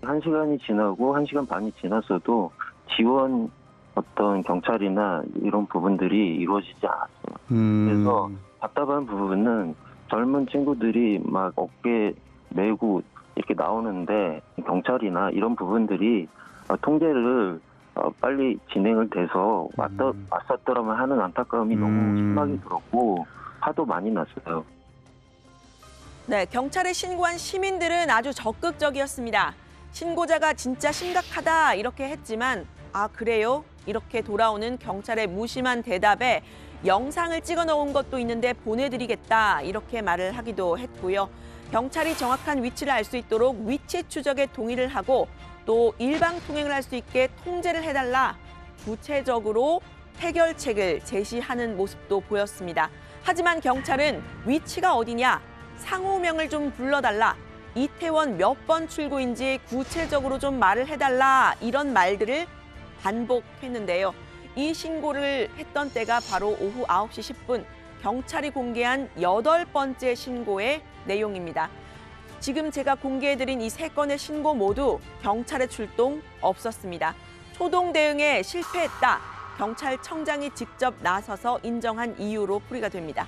1시간이 지나고 1시간 반이 지났어도 지원 어떤 경찰이나 이런 부분들이 이루어지지 않았어요. 그래서 답답한 부분은 젊은 친구들이 막 어깨 메고 이렇게 나오는데 경찰이나 이런 부분들이 통제를 빨리 진행을 돼서 왔었더라면 하는 안타까움이 너무 심하게 들었고 화도 많이 났어요. 네, 경찰에 신고한 시민들은 아주 적극적이었습니다. 신고자가 진짜 심각하다 이렇게 했지만 아 그래요? 이렇게 돌아오는 경찰의 무심한 대답에 영상을 찍어 놓은 것도 있는데 보내드리겠다 이렇게 말을 하기도 했고요. 경찰이 정확한 위치를 알 수 있도록 위치 추적에 동의를 하고 또 일방통행을 할 수 있게 통제를 해달라 구체적으로 해결책을 제시하는 모습도 보였습니다. 하지만 경찰은 위치가 어디냐, 상호명을 좀 불러달라, 이태원 몇 번 출구인지 구체적으로 좀 말을 해달라 이런 말들을 반복했는데요. 이 신고를 했던 때가 바로 오후 9시 10분 경찰이 공개한 8번째 신고의 내용입니다. 지금 제가 공개해드린 이 3건의 신고 모두 경찰의 출동 없었습니다. 초동 대응에 실패했다. 경찰청장이 직접 나서서 인정한 이유로 풀이가 됩니다.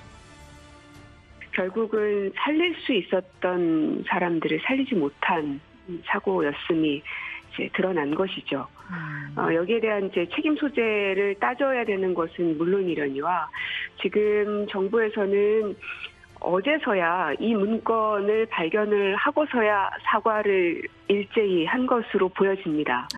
결국은 살릴 수 있었던 사람들을 살리지 못한 사고였음이 이제 드러난 것이죠. 여기에 대한 이제 책임 소재를 따져야 되는 것은 물론이려니와 지금 정부에서는 어제서야 이 문건을 발견을 하고서야 사과를 일제히 한 것으로 보여집니다.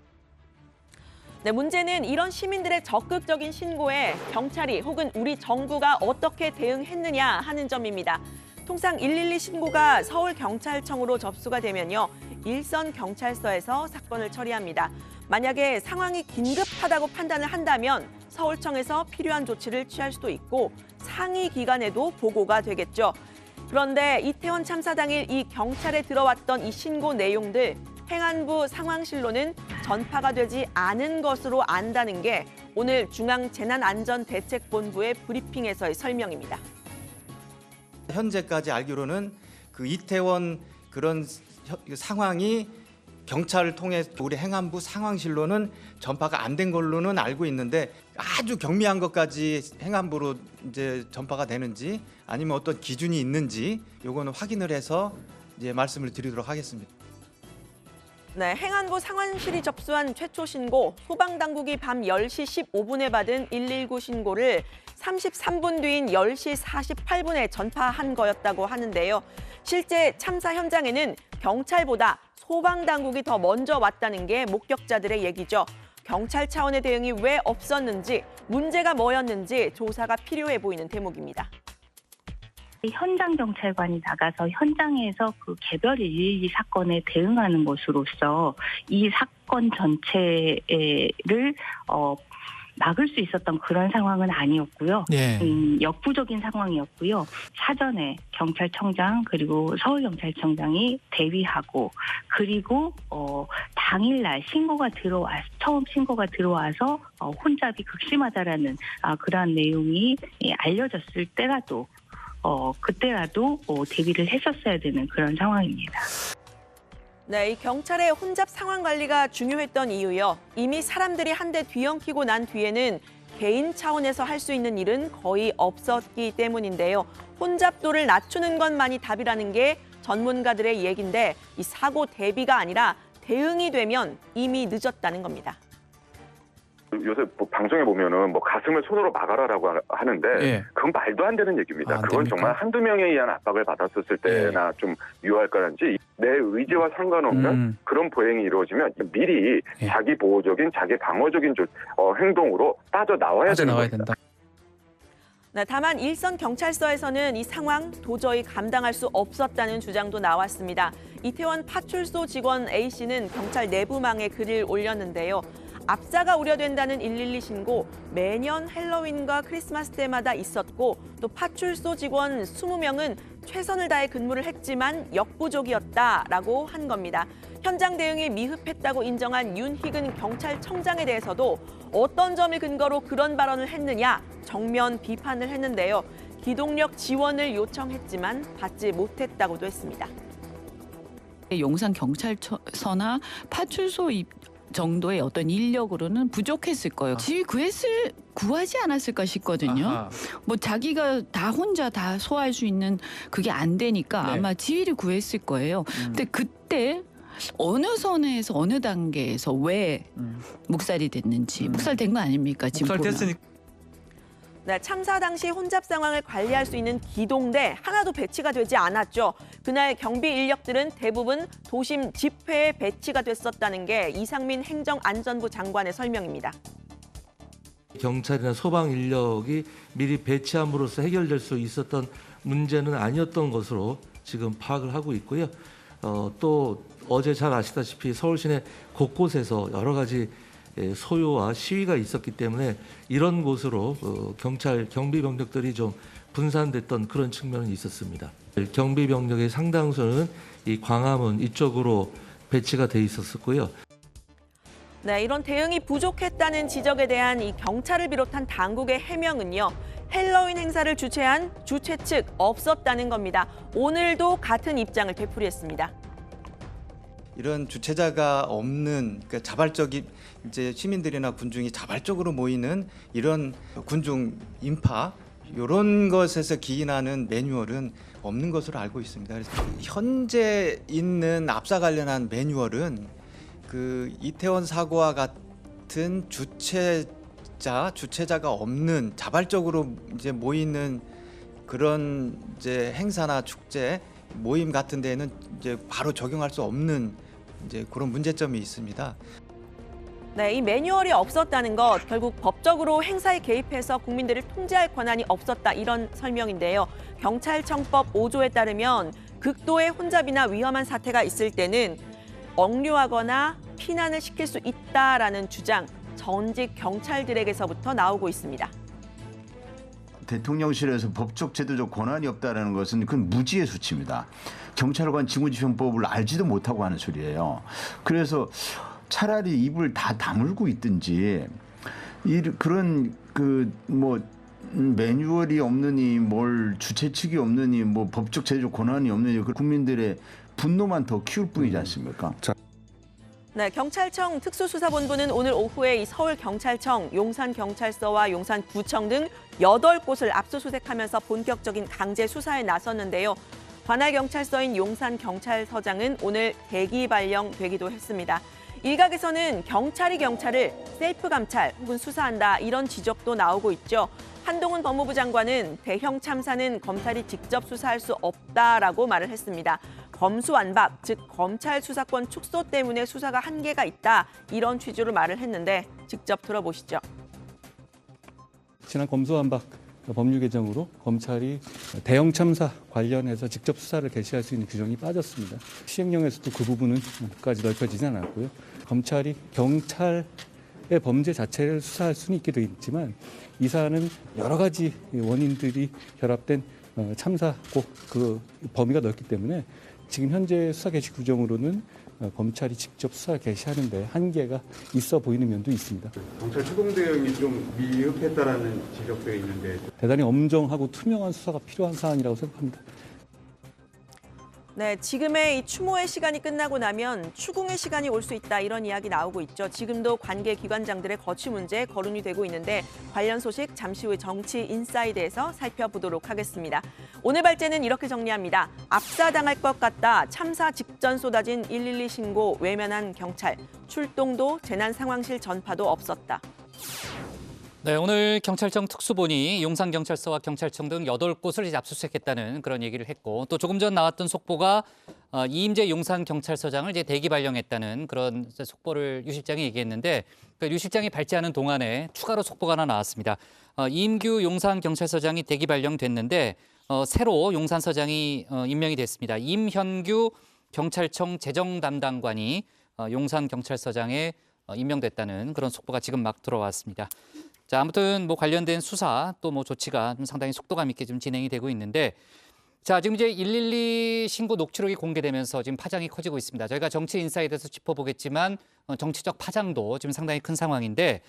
네, 문제는 이런 시민들의 적극적인 신고에 경찰이 혹은 우리 정부가 어떻게 대응했느냐 하는 점입니다. 통상 112 신고가 서울경찰청으로 접수가 되면요. 일선 경찰서에서 사건을 처리합니다. 만약에 상황이 긴급하다고 판단을 한다면 서울청에서 필요한 조치를 취할 수도 있고 상위 기관에도 보고가 되겠죠. 그런데 이태원 참사 당일 이 경찰에 들어왔던 이 신고 내용들 행안부 상황실로는 전파가 되지 않은 것으로 안다는 게 오늘 중앙재난안전대책본부의 브리핑에서의 설명입니다. 현재까지 알기로는 그 이태원 그런 상황이 경찰을 통해 우리 행안부 상황실로는 전파가 안 된 걸로는 알고 있는데 아주 경미한 것까지 행안부로 이제 전파가 되는지 아니면 어떤 기준이 있는지 요거는 확인을 해서 이제 말씀을 드리도록 하겠습니다. 네, 행안부 상황실이 접수한 최초 신고, 소방당국이 밤 10시 15분에 받은 119 신고를 33분 뒤인 10시 48분에 전파한 거였다고 하는데요. 실제 참사 현장에는 경찰보다 소방당국이 더 먼저 왔다는 게 목격자들의 얘기죠. 경찰 차원의 대응이 왜 없었는지, 문제가 뭐였는지 조사가 필요해 보이는 대목입니다. 현장 경찰관이 나가서 현장에서 그 개별 112 사건에 대응하는 것으로서 이 사건 전체를 막을 수 있었던 그런 상황은 아니었고요. 예. 역부족인 상황이었고요. 사전에 경찰청장 그리고 서울경찰청장이 대위하고 그리고 당일날 처음 신고가 들어와서 혼잡이 극심하다라는 그러한 내용이 알려졌을 때라도 그때라도 대비를 했었어야 되는 그런 상황입니다. 네, 이 경찰의 혼잡 상황 관리가 중요했던 이유요. 이미 사람들이 한 대 뒤엉키고 난 뒤에는 개인 차원에서 할 수 있는 일은 거의 없었기 때문인데요. 혼잡도를 낮추는 것만이 답이라는 게 전문가들의 얘기인데 이 사고 대비가 아니라 대응이 되면 이미 늦었다는 겁니다. 요새 뭐 방송에 보면은 뭐 가슴을 손으로 막아라라고 하는데 예. 그건 말도 안 되는 얘기입니다. 그건 됩니까? 정말 한두 명에 의한 압박을 받았었을 때나 좀 유효할 거란지 내 의지와 상관없는 그런 보행이 이루어지면 미리 자기 보호적인 자기 방어적인 행동으로 빠져 나와야 되는 겁니다. 네, 다만 일선 경찰서에서는 이 상황 도저히 감당할 수 없었다는 주장도 나왔습니다. 이태원 파출소 직원 A씨는 경찰 내부망에 글을 올렸는데요. 압사가 우려된다는 112 신고 매년 헬로윈과 크리스마스 때마다 있었고 또 파출소 직원 20명은 최선을 다해 근무를 했지만 역부족이었다라고 한 겁니다. 현장 대응이 미흡했다고 인정한 윤희근 경찰청장에 대해서도 어떤 점을 근거로 그런 발언을 했느냐 정면 비판을 했는데요. 기동력 지원을 요청했지만 받지 못했다고도 했습니다. 용산 경찰서나 파출소 정도의 어떤 인력으로는 부족했을 거예요. 지휘 구하지 않았을까 싶거든요. 아하. 뭐 자기가 다 혼자 다 소화할 수 있는 그게 안 되니까 네. 아마 지휘를 구했을 거예요. 근데 그때 어느 선에서 어느 단계에서 왜 묵살이 됐는지 묵살된 거 아닙니까? 지금 묵살됐으니까. 네, 참사 당시 혼잡 상황을 관리할 수 있는 기동대 하나도 배치가 되지 않았죠. 그날 경비 인력들은 대부분 도심 집회에 배치가 됐었다는 게 이상민 행정안전부 장관의 설명입니다. 경찰이나 소방 인력이 미리 배치함으로써 해결될 수 있었던 문제는 아니었던 것으로 지금 파악을 하고 있고요. 또 어제 잘 아시다시피 서울 시내 곳곳에서 여러 가지 소요와 시위가 있었기 때문에 이런 곳으로 경찰 경비 병력들이 좀 분산됐던 그런 측면은 있었습니다. 경비 병력의 상당수는 이 광화문 이쪽으로 배치가 돼 있었고요. 네, 이런 대응이 부족했다는 지적에 대한 이 경찰을 비롯한 당국의 해명은요. 헬로윈 행사를 주최한 주최 측 없었다는 겁니다. 오늘도 같은 입장을 되풀이했습니다. 이런 주체자가 없는 그러니까 자발적인 이제 시민들이나 군중이 자발적으로 모이는 이런 군중 인파 이런 것에서 기인하는 매뉴얼은 없는 것으로 알고 있습니다. 그래서 현재 있는 압사 관련한 매뉴얼은 그 이태원 사고와 같은 주체자가 없는 자발적으로 이제 모이는 그런 이제 행사나 축제 모임 같은 데는 이제 바로 적용할 수 없는 이제 그런 문제점이 있습니다. 네, 이 매뉴얼이 없었다는 것, 결국 법적으로 행사에 개입해서 국민들을 통제할 권한이 없었다 이런 설명인데요. 경찰청법 5조에 따르면 극도의 혼잡이나 위험한 사태가 있을 때는 억류하거나 피난을 시킬 수 있다라는 주장, 전직 경찰들에게서부터 나오고 있습니다. 대통령실에서 법적 제도적 권한이 없다는 것은 그건 무지의 수치입니다. 경찰관 직무집행법을 알지도 못하고 하는 소리예요. 그래서 차라리 입을 다 다물고 있든지 그런 매뉴얼이 없느니 뭘 주최 측이 없느니 뭐 법적 제도적 권한이 없느니 그 국민들의 분노만 더 키울 뿐이지 않습니까? 네, 경찰청 특수수사본부는 오늘 오후에 이 서울경찰청, 용산경찰서와 용산구청 등 8곳을 압수수색하면서 본격적인 강제 수사에 나섰는데요. 관할 경찰서인 용산경찰서장은 오늘 대기 발령되기도 했습니다. 일각에서는 경찰이 경찰을 셀프 감찰 혹은 수사한다 이런 지적도 나오고 있죠. 한동훈 법무부 장관은 대형 참사는 검찰이 직접 수사할 수 없다라고 말을 했습니다. 검수완박, 즉 검찰 수사권 축소 때문에 수사가 한계가 있다 이런 취지로 말을 했는데 직접 들어보시죠. 지난 검수완박 법률 개정으로 검찰이 대형 참사 관련해서 직접 수사를 개시할 수 있는 규정이 빠졌습니다. 시행령에서도 그 부분은까지 넓혀지지 않았고요. 검찰이 경찰의 범죄 자체를 수사할 수는 있게 되어 있지만 이 사안은 여러 가지 원인들이 결합된 참사고 그 범위가 넓기 때문에 지금 현재 수사 개시 규정으로는 검찰이 직접 수사를 개시하는 데 한계가 있어 보이는 면도 있습니다. 경찰 추동 대응이 좀 미흡했다라는 지적도 있는데 대단히 엄정하고 투명한 수사가 필요한 사안이라고 생각합니다. 네, 지금의 이 추모의 시간이 끝나고 나면 추궁의 시간이 올 수 있다 이런 이야기 나오고 있죠. 지금도 관계 기관장들의 거취 문제 거론이 되고 있는데 관련 소식 잠시 후에 정치 인사이드에서 살펴보도록 하겠습니다. 오늘 발제는 이렇게 정리합니다. 압사당할 것 같다. 참사 직전 쏟아진 112 신고 외면한 경찰. 출동도 재난 상황실 전파도 없었다. 네, 오늘 경찰청 특수본이 용산경찰서와 경찰청 등 8곳을 이제 압수수색했다는 그런 얘기를 했고 또 조금 전 나왔던 속보가 이임재 용산경찰서장을 이제 대기 발령했다는 그런 속보를 유 실장이 얘기했는데 유 실장이 발제하는 동안에 추가로 속보가 하나 나왔습니다. 이임규 용산경찰서장이 대기 발령됐는데 새로 용산서장이 임명이 됐습니다. 임현규 경찰청 재정담당관이 용산경찰서장에 임명됐다는 그런 속보가 지금 막 들어왔습니다. 자, 아무튼 뭐 관련된 수사 또 뭐 조치가 좀 상당히 속도감 있게 좀 진행이 되고 있는데 자, 지금 이제 112 신고 녹취록이 공개되면서 지금 파장이 커지고 있습니다. 저희가 정치 인사이드에서 짚어보겠지만 정치적 파장도 지금 상당히 큰 상황인데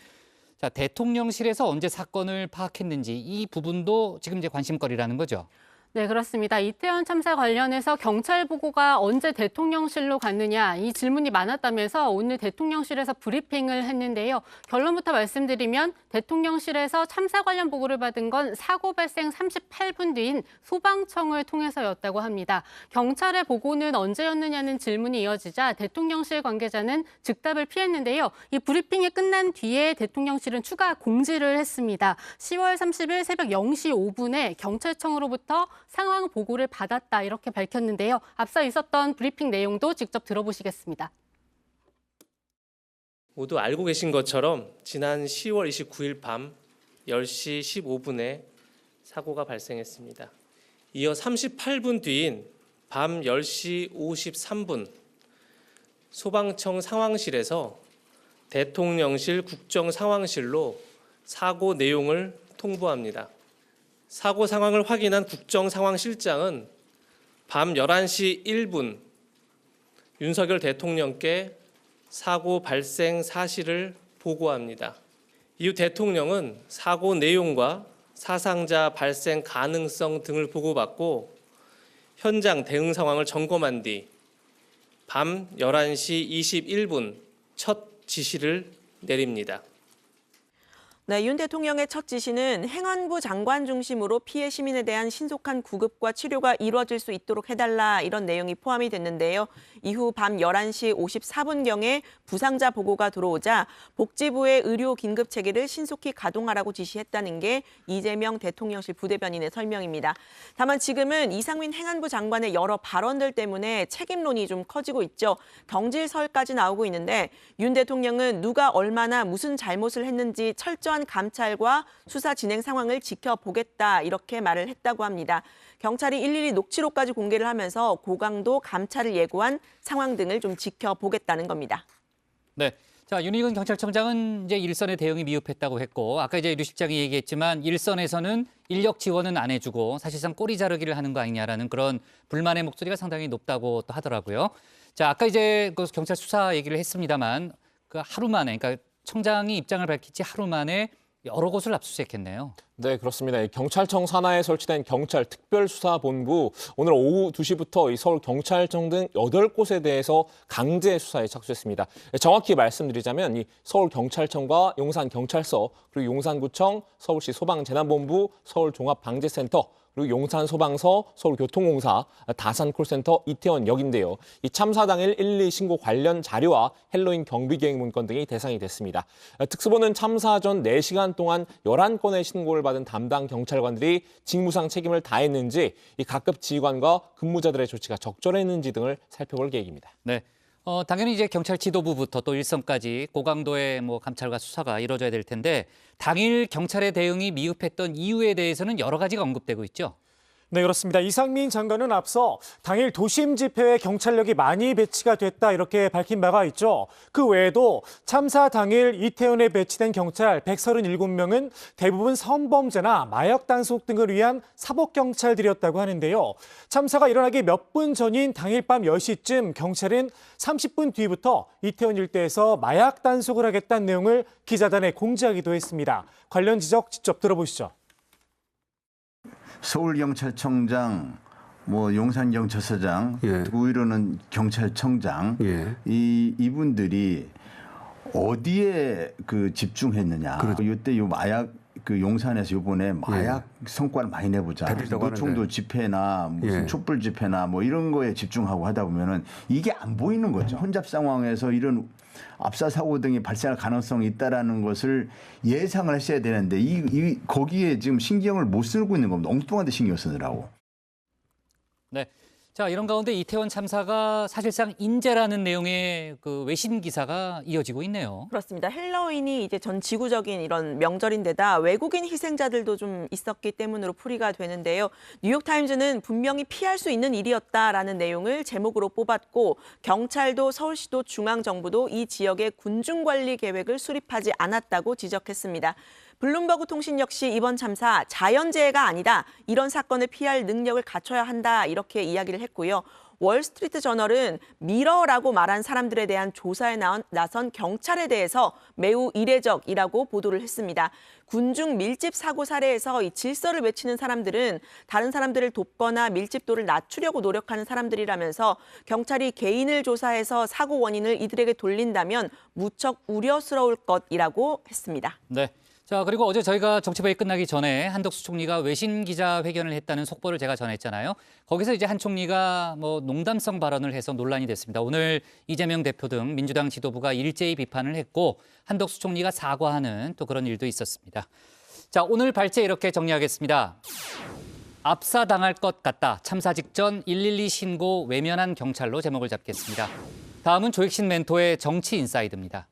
자, 대통령실에서 언제 사건을 파악했는지 이 부분도 지금 이제 관심거리라는 거죠. 네, 그렇습니다. 이태원 참사 관련해서 경찰 보고가 언제 대통령실로 갔느냐 이 질문이 많았다면서 오늘 대통령실에서 브리핑을 했는데요. 결론부터 말씀드리면 대통령실에서 참사 관련 보고를 받은 건 사고 발생 38분 뒤인 소방청을 통해서였다고 합니다. 경찰의 보고는 언제였느냐는 질문이 이어지자 대통령실 관계자는 즉답을 피했는데요. 이 브리핑이 끝난 뒤에 대통령실은 추가 공지를 했습니다. 10월 30일 새벽 0시 5분에 경찰청으로부터 상황 보고를 받았다 이렇게 밝혔는데요. 앞서 있었던 브리핑 내용도 직접 들어보시겠습니다. 모두 알고 계신 것처럼 지난 10월 29일 밤 10시 15분에 사고가 발생했습니다. 이어 38분 뒤인 밤 10시 53분 소방청 상황실에서 대통령실 국정상황실로 사고 내용을 통보합니다. 사고 상황을 확인한 국정상황실장은 밤 11시 1분 윤석열 대통령께 사고 발생 사실을 보고합니다. 이후 대통령은 사고 내용과 사상자 발생 가능성 등을 보고받고 현장 대응 상황을 점검한 뒤 밤 11시 21분 첫 지시를 내립니다. 네, 윤 대통령의 첫 지시는 행안부 장관 중심으로 피해 시민에 대한 신속한 구급과 치료가 이루어질 수 있도록 해달라 이런 내용이 포함이 됐는데요. 이후 밤 11시 54분경에 부상자 보고가 들어오자 복지부의 의료 긴급 체계를 신속히 가동하라고 지시했다는 게 이재명 대통령실 부대변인의 설명입니다. 다만 지금은 이상민 행안부 장관의 여러 발언들 때문에 책임론이 좀 커지고 있죠. 경질설까지 나오고 있는데 윤 대통령은 누가 얼마나 무슨 잘못을 했는지 철저한 감찰과 수사 진행 상황을 지켜보겠다 이렇게 말을 했다고 합니다. 경찰이 112 녹취록까지 공개를 하면서 고강도 감찰을 예고한 상황 등을 좀 지켜보겠다는 겁니다. 네. 자, 윤희근 경찰청장은 이제 일선의 대응이 미흡했다고 했고 아까 이제 류 실장이 얘기했지만 일선에서는 인력 지원은 안 해주고 사실상 꼬리 자르기를 하는 거 아니냐라는 그런 불만의 목소리가 상당히 높다고 또 하더라고요. 자, 아까 이제 그 경찰 수사 얘기를 했습니다만 그 하루 만에 그러니까 청장이 입장을 밝히지 하루 만에 여러 곳을 압수수색했네요. 네, 그렇습니다. 경찰청 산하에 설치된 경찰특별수사본부 오늘 오후 2시부터 서울경찰청 등 8곳에 대해서 강제 수사에 착수했습니다. 정확히 말씀드리자면 이 서울경찰청과 용산경찰서, 그리고 용산구청, 서울시 소방재난본부, 서울종합방재센터, 그리고 용산소방서, 서울교통공사, 다산콜센터, 이태원역인데요. 이 참사 당일 112 신고 관련 자료와 헬로윈 경비계획 문건 등이 대상이 됐습니다. 특수본은 참사 전 4시간 동안 11건의 신고를 받은 담당 경찰관들이 직무상 책임을 다했는지, 이 각급 지휘관과 근무자들의 조치가 적절했는지 등을 살펴볼 계획입니다. 네. 당연히 이제 경찰 지도부부터 또 일선까지 고강도의 감찰과 수사가 이루어져야 될 텐데, 당일 경찰의 대응이 미흡했던 이유에 대해서는 여러 가지가 언급되고 있죠. 네, 그렇습니다. 이상민 장관은 앞서 당일 도심 집회에 경찰력이 많이 배치가 됐다 이렇게 밝힌 바가 있죠. 그 외에도 참사 당일 이태원에 배치된 경찰 137명은 대부분 성범죄나 마약 단속 등을 위한 사복경찰들이었다고 하는데요. 참사가 일어나기 몇 분 전인 당일 밤 10시쯤 경찰은 30분 뒤부터 이태원 일대에서 마약 단속을 하겠다는 내용을 기자단에 공지하기도 했습니다. 관련 지적 직접 들어보시죠. 서울경찰청장, 용산경찰서장, 우위로는 경찰청장, 이분들이 어디에 집중했느냐. 그렇죠. 이때 마약 용산에서 이번에 마약 성과를 많이 내보자. 노총도 집회나 무슨 촛불 집회나 이런 거에 집중하고 하다 보면은 이게 안 보이는 거죠. 혼잡 상황에서 이런 압사 사고 등이 발생할 가능성이 있다라는 것을 예상을 하셔야 되는데 거기에 지금 신경을 못 쓰고 있는 겁니다. 엉뚱한 데 신경 쓰느라고. 네. 자, 이런 가운데 이태원 참사가 사실상 인재라는 내용의 외신 기사가 이어지고 있네요. 그렇습니다. 헬로윈이 이제 전 지구적인 이런 명절인데다 외국인 희생자들도 좀 있었기 때문으로 풀이가 되는데요. 뉴욕타임즈는 분명히 피할 수 있는 일이었다라는 내용을 제목으로 뽑았고, 경찰도 서울시도 중앙정부도 이 지역의 군중관리 계획을 수립하지 않았다고 지적했습니다. 블룸버그 통신 역시 이번 참사 자연재해가 아니다, 이런 사건을 피할 능력을 갖춰야 한다, 이렇게 이야기를 했고요. 월스트리트 저널은 미러라고 말한 사람들에 대한 조사에 나선 경찰에 대해서 매우 이례적이라고 보도를 했습니다. 군중 밀집 사고 사례에서 이 질서를 외치는 사람들은 다른 사람들을 돕거나 밀집도를 낮추려고 노력하는 사람들이라면서 경찰이 개인을 조사해서 사고 원인을 이들에게 돌린다면 무척 우려스러울 것이라고 했습니다. 네. 자, 그리고 어제 저희가 정치부회 끝나기 전에 한덕수 총리가 외신 기자회견을 했다는 속보를 제가 전했잖아요. 거기서 이제 한 총리가 농담성 발언을 해서 논란이 됐습니다. 오늘 이재명 대표 등 민주당 지도부가 일제히 비판을 했고, 한덕수 총리가 사과하는 또 그런 일도 있었습니다. 자, 오늘 발제 이렇게 정리하겠습니다. 압사당할 것 같다. 참사 직전 112 신고 외면한 경찰로 제목을 잡겠습니다. 다음은 조익신 멘토의 정치 인사이드입니다.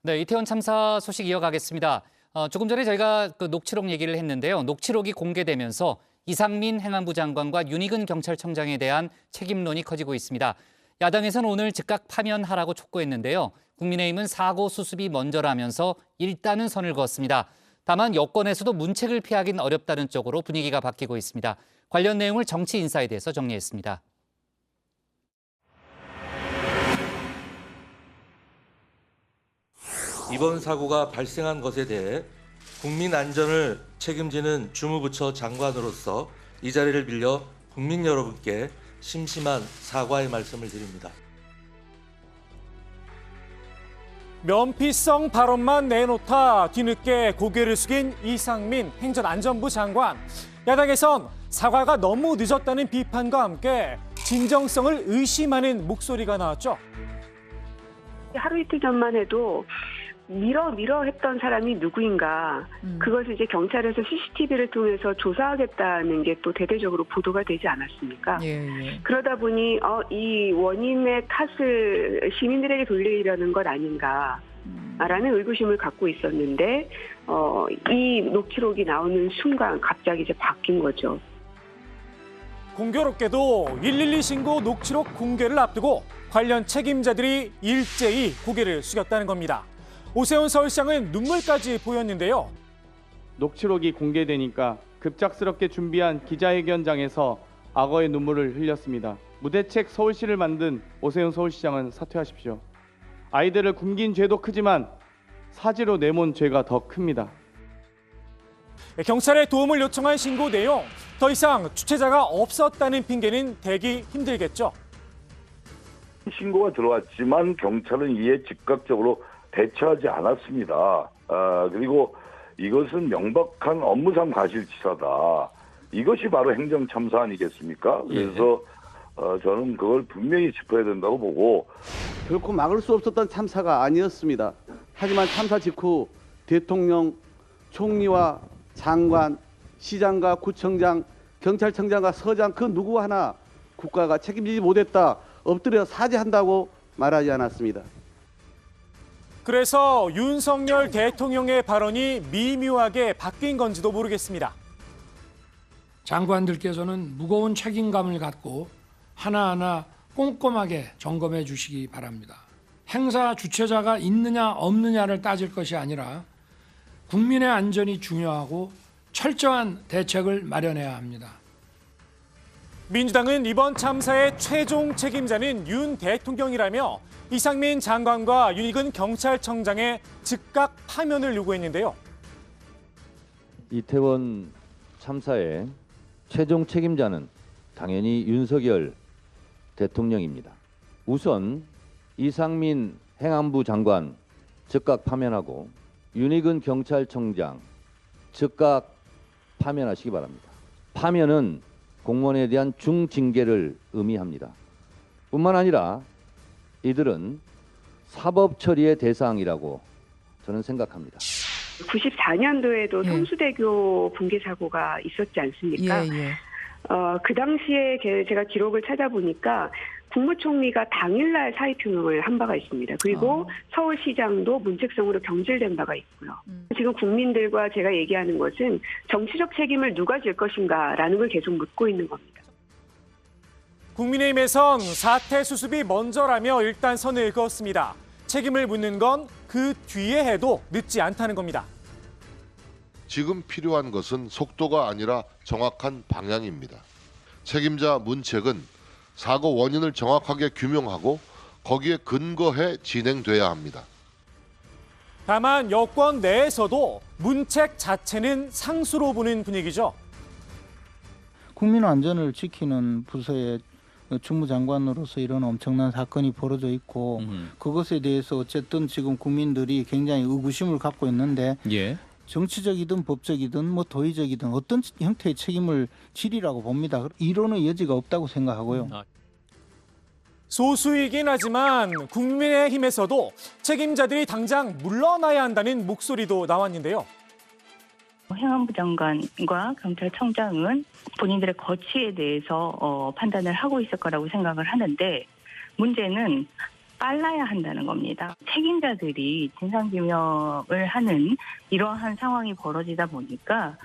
네, 이태원 참사 소식 이어가겠습니다. 조금 전에 저희가 녹취록 얘기를 했는데요. 녹취록이 공개되면서 이상민 행안부 장관과 윤희근 경찰청장에 대한 책임론이 커지고 있습니다. 야당에서는 오늘 즉각 파면하라고 촉구했는데요. 국민의힘은 사고 수습이 먼저라면서 일단은 선을 그었습니다. 다만 여권에서도 문책을 피하기는 어렵다는 쪽으로 분위기가 바뀌고 있습니다. 관련 내용을 정치 인사이드에서 정리했습니다. 이번 사고가 발생한 것에 대해 국민 안전을 책임지는 주무부처 장관으로서 이 자리를 빌려 국민 여러분께 심심한 사과의 말씀을 드립니다. 면피성 발언만 내놓다 뒤늦게 고개를 숙인 이상민 행정안전부 장관. 야당에선 사과가 너무 늦었다는 비판과 함께 진정성을 의심하는 목소리가 나왔죠. 하루 이틀 전만 해도 밀어 했던 사람이 누구인가, 그것을 이제 경찰에서 CCTV를 통해서 조사하겠다는 게 또 대대적으로 보도가 되지 않았습니까? 그러다 보니 이 원인의 탓을 시민들에게 돌리려는 것 아닌가라는 의구심을 갖고 있었는데, 이 녹취록이 나오는 순간 갑자기 이제 바뀐 거죠. 공교롭게도 112 신고 녹취록 공개를 앞두고 관련 책임자들이 일제히 고개를 숙였다는 겁니다. 오세훈 서울시장은 눈물까지 보였는데요. 녹취록이 공개되니까 급작스럽게 준비한 기자회견장에서 악어의 눈물을 흘렸습니다. 무대책 서울시를 만든 오세훈 서울시장은 사퇴하십시오. 아이들을 굶긴 죄도 크지만 사지로 내몬 죄가 더 큽니다. 경찰의 도움을 요청한 신고 내용, 더 이상 주체자가 없었다는 핑계는 대기 힘들겠죠. 신고가 들어왔지만 경찰은 이에 즉각적으로 대처하지 않았습니다. 그리고 이것은 명백한 업무상 과실치사다. 이것이 바로 행정참사 아니겠습니까? 그래서 저는 그걸 분명히 짚어야 된다고 보고. 결코 막을 수 없었던 참사가 아니었습니다. 하지만 참사 직후 대통령, 총리와 장관, 시장과 구청장, 경찰청장과 서장 그 누구 하나 국가가 책임지지 못했다, 엎드려 사죄한다고 말하지 않았습니다. 그래서 윤석열 대통령의 발언이 미묘하게 바뀐 건지도 모르겠습니다. 장관들께서는 무거운 책임감을 갖고 하나하나 꼼꼼하게 점검해 주시기 바랍니다. 행사 주최자가 있느냐 없느냐를 따질 것이 아니라 국민의 안전이 중요하고 철저한 대책을 마련해야 합니다. 민주당은 이번 참사의 최종 책임자는 윤 대통령이라며 이상민 장관과 윤익은 경찰청장의 즉각 파면을 요구했는데요. 이태원 참사의 최종 책임자는 당연히 윤석열 대통령입니다. 우선 이상민 행안부 장관 즉각 파면하고 윤익은 경찰청장 즉각 파면하시기 바랍니다. 파면은 공무원에 대한 중징계를 의미합니다. 뿐만 아니라 이들은 사법 처리의 대상이라고 저는 생각합니다. 94년도에도 성수대교 붕괴 사고가 있었지 않습니까? 그 당시에 제가 기록을 찾아보니까 국무총리가 당일날 사의표명을 한 바가 있습니다. 그리고 서울시장도 문책성으로 경질된 바가 있고요. 지금 국민들과 제가 얘기하는 것은 정치적 책임을 누가 질 것인가라는 걸 계속 묻고 있는 겁니다. 국민의힘에선 사태 수습이 먼저라며 일단 선을 그었습니다. 책임을 묻는 건 그 뒤에 해도 늦지 않다는 겁니다. 지금 필요한 것은 속도가 아니라 정확한 방향입니다. 책임자 문책은 사고 원인을 정확하게 규명하고 거기에 근거해 진행돼야 합니다. 다만 여권 내에서도 문책 자체는 상수로 보는 분위기죠. 국민 안전을 지키는 부서의 주무장관으로서 이런 엄청난 사건이 벌어져 있고 그것에 대해서 어쨌든 지금 국민들이 굉장히 의구심을 갖고 있는데 정치적이든 법적이든 뭐 도의적이든 어떤 형태의 책임을 지리라고 봅니다. 이론의 여지가 없다고 생각하고요. 소수이긴 하지만 국민의힘에서도 책임자들이 당장 물러나야 한다는 목소리도 나왔는데요. 행안부 장관과 경찰청장은 본인들의 거취에 대해서 판단을 하고 있을 거라고 생각을 하는데 문제는 빨라야 한다는 겁니다. 책임자들이 진상규명을 하는 이러한 상황이 벌어지다 보니까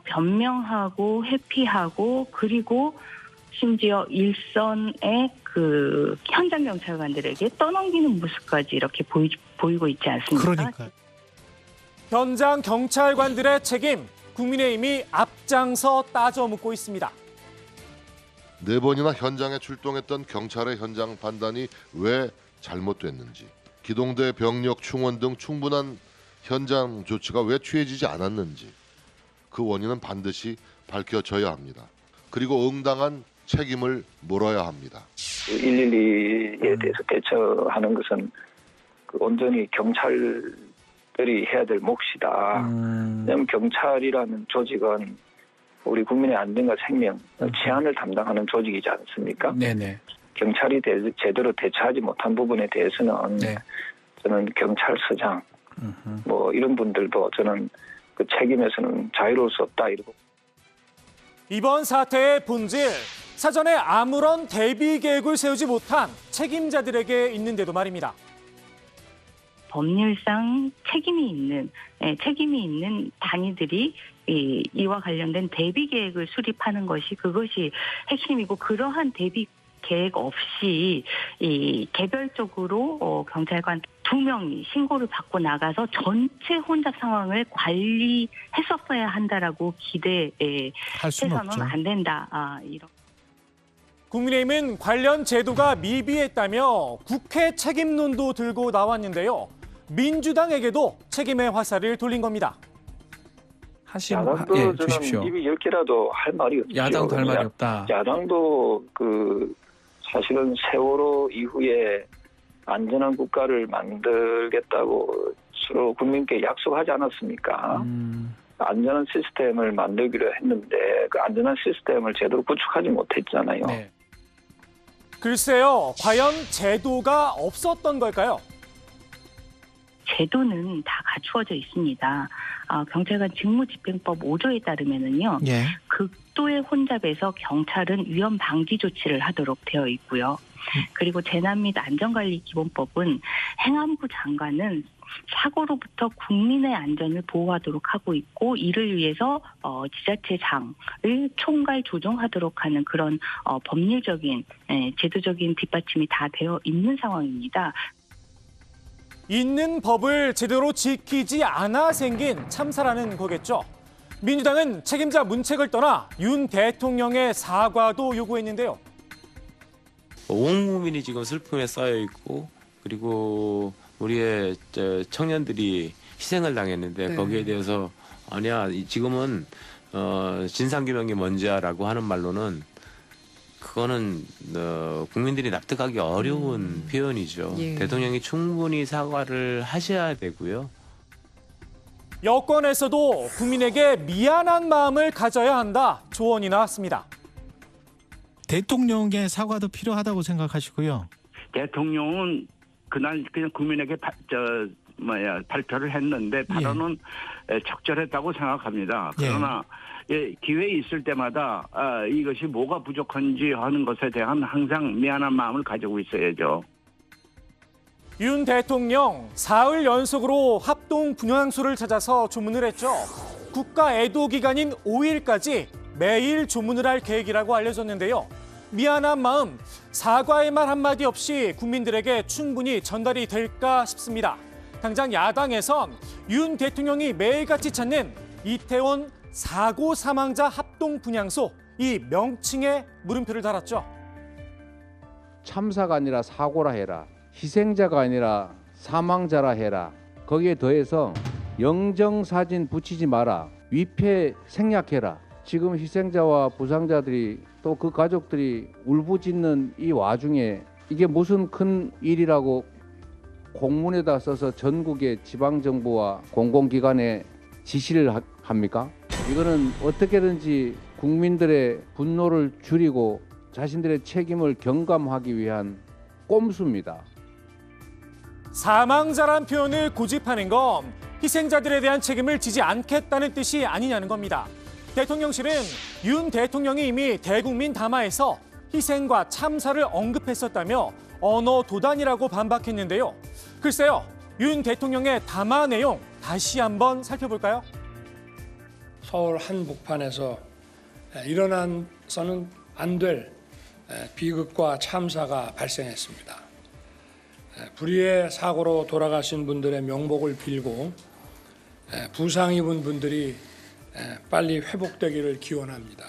변명하고 회피하고 그리고 심지어 일선의 그 현장 경찰관들에게 떠넘기는 모습까지 이렇게 보이고 있지 않습니까? 그러니까요. 현장 경찰관들의 책임, 국민의힘이 앞장서 따져 묻고 있습니다. 4번이나 현장에 출동했던 경찰의 현장 판단이 왜 잘못됐는지, 기동대 병력 충원 등 충분한 현장 조치가 왜 취해지지 않았는지 그 원인은 반드시 밝혀져야 합니다. 그리고 응당한 책임을 물어야 합니다. 112에 대해서 대처하는 것은 온전히 경찰들이 해야 될 몫이다. 왜냐하면 경찰이라는 조직은 우리 국민의 안전과 생명, 치안을 담당하는 조직이지 않습니까? 네네. 경찰이 제대로 대처하지 못한 부분에 대해서는 저는 경찰서장, 뭐 이런 분들도 저는 그 책임에서는 자유로울 수 없다 이러고. 이번 사태의 본질, 사전에 아무런 대비 계획을 세우지 못한 책임자들에게 있는데도 말입니다. 법률상 책임이 있는 단위들이 이와 관련된 대비 계획을 수립하는 것이 그것이 핵심이고 그러한 대비 계획 없이 개별적으로 경찰관 2명이 신고를 받고 나가서 전체 혼잡 상황을 관리했었어야 한다라고 기대해서는 안 된다. 이런. 국민의힘은 관련 제도가 미비했다며 국회 책임론도 들고 나왔는데요. 민주당에게도 책임의 화살을 돌린 겁니다. 야당도 저는 입이 10개라도 할 말이 없죠. 야당도 할 말이 없다. 야당도 그 사실은 세월호 이후에 안전한 국가를 만들겠다고 서로 국민께 약속하지 않았습니까? 안전한 시스템을 만들기로 했는데 그 안전한 시스템을 제대로 구축하지 못했잖아요. 네. 글쎄요, 과연 제도가 없었던 걸까요? 제도는 다 갖추어져 있습니다. 경찰관 직무집행법 5조에 따르면은요, 예. 극도의 혼잡에서 경찰은 위험 방지 조치를 하도록 되어 있고요. 그리고 재난 및 안전관리 기본법은 행안부 장관은 사고로부터 국민의 안전을 보호하도록 하고 있고 이를 위해서 지자체장을 총괄 조정하도록 하는 그런 법률적인 제도적인 뒷받침이 다 되어 있는 상황입니다. 있는 법을 제대로 지키지 않아 생긴 참사라는 거겠죠. 민주당은 책임자 문책을 떠나 윤 대통령의 사과도 요구했는데요. 온 국민이 지금 슬픔에 쌓여 있고 그리고 우리의 청년들이 희생을 당했는데 거기에 대해서 아니야 지금은 진상규명이 먼저야라고 하는 말로는 그거는 국민들이 납득하기 어려운 표현이죠. 예. 대통령이 충분히 사과를 하셔야 되고요. 여권에서도 국민에게 미안한 마음을 가져야 한다 조언이 나왔습니다. 대통령의 사과도 필요하다고 생각하시고요. 대통령은 그날 그냥 국민에게 발표를 했는데 발언은 적절했다고 생각합니다. 그러나 기회 있을 때마다 이것이 뭐가 부족한지 하는 것에 대한 항상 미안한 마음을 가지고 있어야죠. 윤 대통령 사흘 연속으로 합동 분향소를 찾아서 조문을 했죠. 국가 애도 기간인 5일까지 매일 조문을 할 계획이라고 알려졌는데요. 미안한 마음, 사과의 말 한마디 없이 국민들에게 충분히 전달이 될까 싶습니다. 당장 야당에선 윤 대통령이 매일같이 찾는 이태원 사고 사망자 합동 분향소, 이 명칭에 물음표를 달았죠. 참사가 아니라 사고라 해라. 희생자가 아니라 사망자라 해라. 거기에 더해서 영정사진 붙이지 마라. 위패 생략해라. 지금 희생자와 부상자들이 또 그 가족들이 울부짖는 이 와중에 이게 무슨 큰 일이라고 공문에다 써서 전국의 지방정부와 공공기관에 지시를 합니까? 이거는 어떻게든지 국민들의 분노를 줄이고 자신들의 책임을 경감하기 위한 꼼수입니다. 사망자란 표현을 고집하는 건 희생자들에 대한 책임을 지지 않겠다는 뜻이 아니냐는 겁니다. 대통령실은 윤 대통령이 이미 대국민 담화에서 희생과 참사를 언급했었다며 언어 도단이라고 반박했는데요. 글쎄요, 윤 대통령의 담화 내용 다시 한번 살펴볼까요? 서울 한복판에서 일어나서는 안 될 비극과 참사가 발생했습니다. 불의의 사고로 돌아가신 분들의 명복을 빌고 부상 입은 분들이 빨리 회복되기를 기원합니다.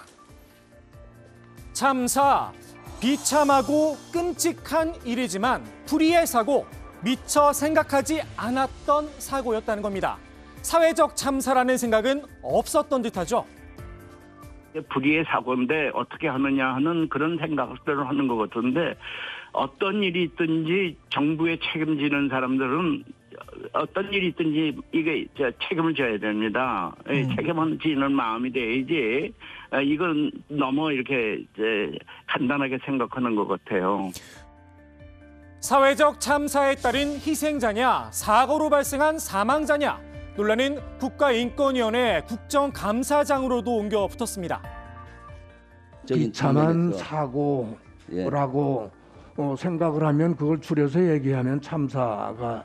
참사, 비참하고 끔찍한 일이지만 불의의 사고, 미처 생각하지 않았던 사고였다는 겁니다. 사회적 참사라는 생각은 없었던 듯하죠. 불의의 사고인데 어떻게 하느냐 하는 그런 생각들을 하는 것 같은데 어떤 일이 있든지 정부에 책임지는 사람들은 어떤 일이 있든지 이게 책임을 져야 됩니다. 책임을 지는 마음이 돼야지 이건 너무 이렇게 간단하게 생각하는 것 같아요. 사회적 참사에 따른 희생자냐, 사고로 발생한 사망자냐, 논란은 국가인권위원회 국정감사장으로도 옮겨 붙었습니다. 비참한 사고라고 생각을 하면 그걸 줄여서 얘기하면 참사가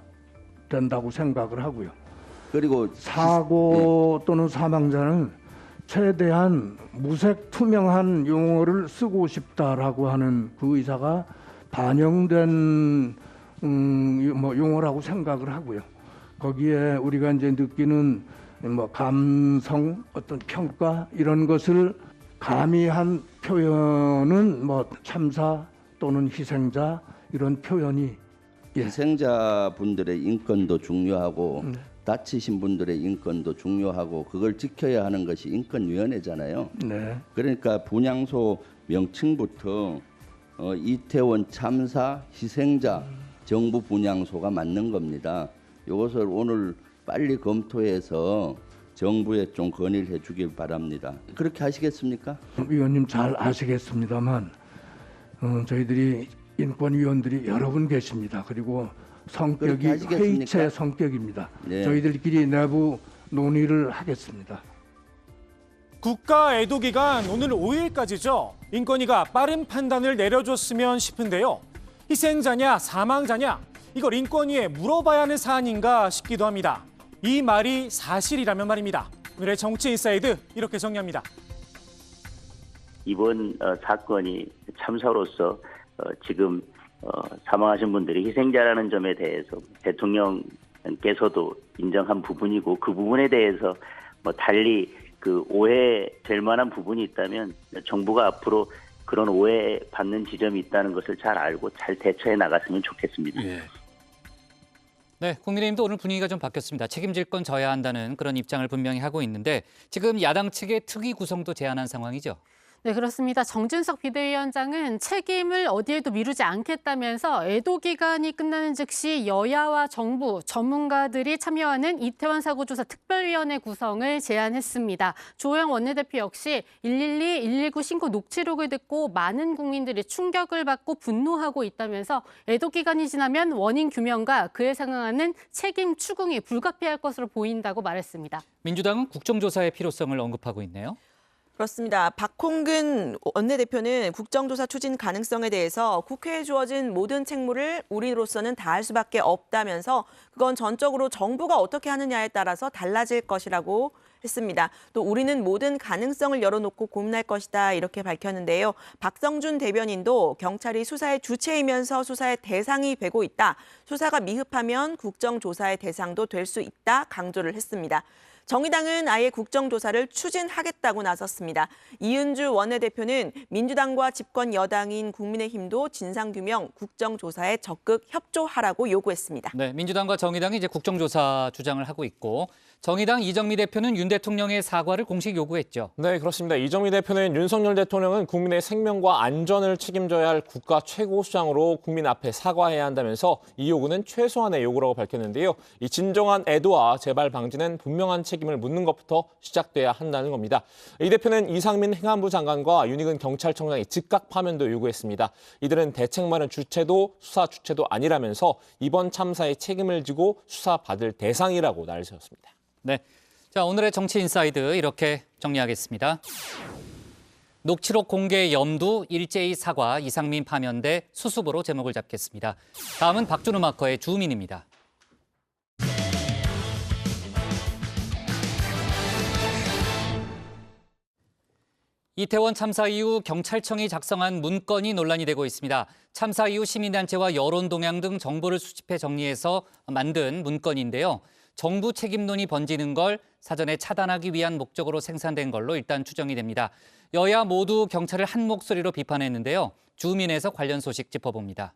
된다고 생각을 하고요. 그리고 사고 또는 사망자는 최대한 무색 투명한 용어를 쓰고 싶다라고 하는 그 의사가 반영된 용어라고 생각을 하고요. 거기에 우리가 이제 느끼는 감성, 어떤 평가 이런 것을 가미한 표현은 참사 또는 희생자 이런 표현이 희생자분들의 인권도 중요하고 다치신 분들의 인권도 중요하고 그걸 지켜야 하는 것이 인권위원회잖아요. 네. 그러니까 분향소 명칭부터 이태원 참사 희생자 정부 분향소가 맞는 겁니다. 이것을 오늘 빨리 검토해서 정부에 좀 건의를 해주길 바랍니다. 그렇게 하시겠습니까? 위원님 잘 아시겠습니다만 저희들이 인권위원들이 여러 분 계십니다. 그리고 성격이 회의체 성격입니다. 네. 저희들끼리 내부 논의를 하겠습니다. 국가 애도 기간 오늘 5일까지죠. 인권위가 빠른 판단을 내려줬으면 싶은데요. 희생자냐 사망자냐 이걸 인권위에 물어봐야 하는 사안인가 싶기도 합니다. 이 말이 사실이라면 말입니다. 오늘의 정치인사이드 이렇게 정리합니다. 이번 사건이 참사로서 지금 사망하신 분들이 희생자라는 점에 대해서 대통령께서도 인정한 부분이고 그 부분에 대해서 달리 그 오해될 만한 부분이 있다면 정부가 앞으로 그런 오해 받는 지점이 있다는 것을 잘 알고 잘 대처해 나갔으면 좋겠습니다. 네, 국민의힘도 오늘 분위기가 좀 바뀌었습니다. 책임질 건 져야 한다는 그런 입장을 분명히 하고 있는데 지금 야당 측의 특위 구성도 제안한 상황이죠. 네, 그렇습니다. 정진석 비대위원장은 책임을 어디에도 미루지 않겠다면서 애도 기간이 끝나는 즉시 여야와 정부, 전문가들이 참여하는 이태원 사고 조사 특별위원회 구성을 제안했습니다. 조영 원내대표 역시 112, 119 신고 녹취록을 듣고 많은 국민들이 충격을 받고 분노하고 있다면서 애도 기간이 지나면 원인 규명과 그에 상응하는 책임 추궁이 불가피할 것으로 보인다고 말했습니다. 민주당은 국정조사의 필요성을 언급하고 있네요. 그렇습니다. 박홍근 원내대표는 국정조사 추진 가능성에 대해서 국회에 주어진 모든 책무를 우리로서는 다할 수밖에 없다면서 그건 전적으로 정부가 어떻게 하느냐에 따라서 달라질 것이라고 했습니다. 또 우리는 모든 가능성을 열어놓고 고민할 것이다 이렇게 밝혔는데요. 박성준 대변인도 경찰이 수사의 주체이면서 수사의 대상이 되고 있다. 수사가 미흡하면 국정조사의 대상도 될 수 있다 강조를 했습니다. 정의당은 아예 국정조사를 추진하겠다고 나섰습니다. 이은주 원내대표는 민주당과 집권 여당인 국민의힘도 진상규명, 국정조사에 적극 협조하라고 요구했습니다. 네, 민주당과 정의당이 이제 국정조사 주장을 하고 있고 정의당 이정미 대표는 윤 대통령의 사과를 공식 요구했죠. 네, 그렇습니다. 이정미 대표는 윤석열 대통령은 국민의 생명과 안전을 책임져야 할 국가 최고 수장으로 국민 앞에 사과해야 한다면서 이 요구는 최소한의 요구라고 밝혔는데요. 이 진정한 애도와 재발 방지는 분명한 책임을 묻는 것부터 시작돼야 한다는 겁니다. 이 대표는 이상민 행안부 장관과 윤익은 경찰청장의 즉각 파면도 요구했습니다. 이들은 대책 마련 주체도 수사 주체도 아니라면서 이번 참사의 책임을 지고 수사받을 대상이라고 날 세웠습니다. 네, 자 오늘의 정치인사이드 이렇게 정리하겠습니다. 녹취록 공개 염두, 일제히 사과, 이상민 파면대 수습으로 제목을 잡겠습니다. 다음은 박준우 마커의 주민입니다. 이태원 참사 이후 경찰청이 작성한 문건이 논란이 되고 있습니다. 참사 이후 시민단체와 여론동향 등 정보를 수집해 정리해서 만든 문건인데요. 정부 책임론이 번지는 걸 사전에 차단하기 위한 목적으로 생산된 걸로 일단 추정이 됩니다. 여야 모두 경찰을 한 목소리로 비판했는데요. 주민에서 관련 소식 짚어봅니다.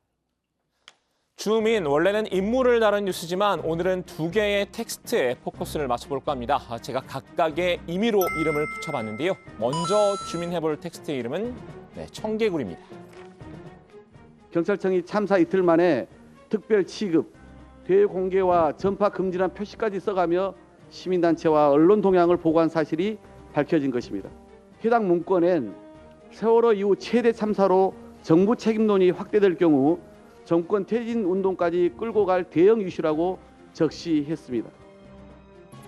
주민, 원래는 인물을 다룬 뉴스지만 오늘은 두 개의 텍스트에 포커스를 맞춰볼까 합니다. 제가 각각의 임의로 이름을 붙여봤는데요. 먼저 주민해볼 텍스트의 이름은 청개구리입니다. 경찰청이 참사 이틀 만에 특별 취급, 대공개와 전파 금지란 표시까지 써가며 시민단체와 언론 동향을 보고한 사실이 밝혀진 것입니다. 해당 문건엔 세월호 이후 최대 참사로 정부 책임론이 확대될 경우 정권 퇴진 운동까지 끌고 갈 대형 이슈라고 적시했습니다.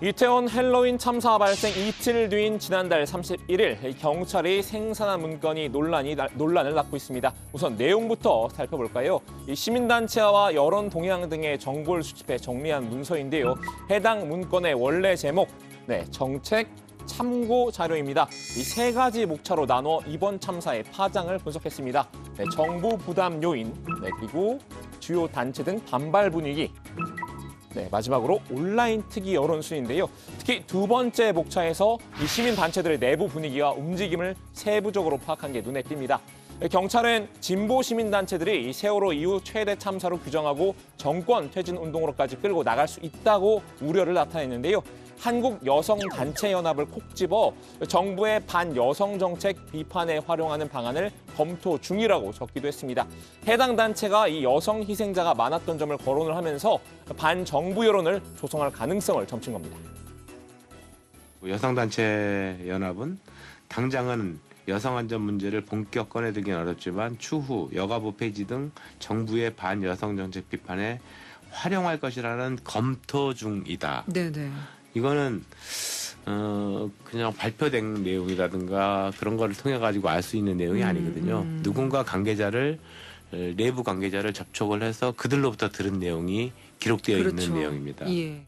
이태원 헬로윈 참사 발생 이틀 뒤인 지난달 31일 경찰이 생산한 문건이 논란을 낳고 있습니다. 우선 내용부터 살펴볼까요? 이 시민단체와 여론 동향 등의 정보를 수집해 정리한 문서인데요. 해당 문건의 원래 제목, 정책 참고 자료입니다. 이 세 가지 목차로 나눠 이번 참사의 파장을 분석했습니다. 정부 부담 요인, 그리고 주요 단체 등 반발 분위기, 마지막으로 온라인 특이 여론순인데요. 특히 두 번째 목차에서 이 시민단체들의 내부 분위기와 움직임을 세부적으로 파악한 게 눈에 띕니다. 경찰은 진보 시민단체들이 이 세월호 이후 최대 참사로 규정하고 정권 퇴진 운동으로까지 끌고 나갈 수 있다고 우려를 나타냈는데요. 한국여성단체연합을 콕 집어 정부의 반여성 정책 비판에 활용하는 방안을 검토 중이라고 적기도 했습니다. 해당 단체가 이 여성 희생자가 많았던 점을 거론을 하면서 반정부 여론을 조성할 가능성을 점친 겁니다. 여성단체 연합은 당장은 여성 안전 문제를 본격 꺼내들긴 어렵지만 추후 여가부 폐지 등 정부의 반여성 정책 비판에 활용할 것이라는 검토 중이다. 네네. 이거는 그냥 발표된 내용이라든가 그런 거를 통해 가지고 알 수 있는 내용이 아니거든요. 누군가 관계자를 내부 관계자를 접촉을 해서 그들로부터 들은 내용이 기록되어 그렇죠. 있는 내용입니다. 예.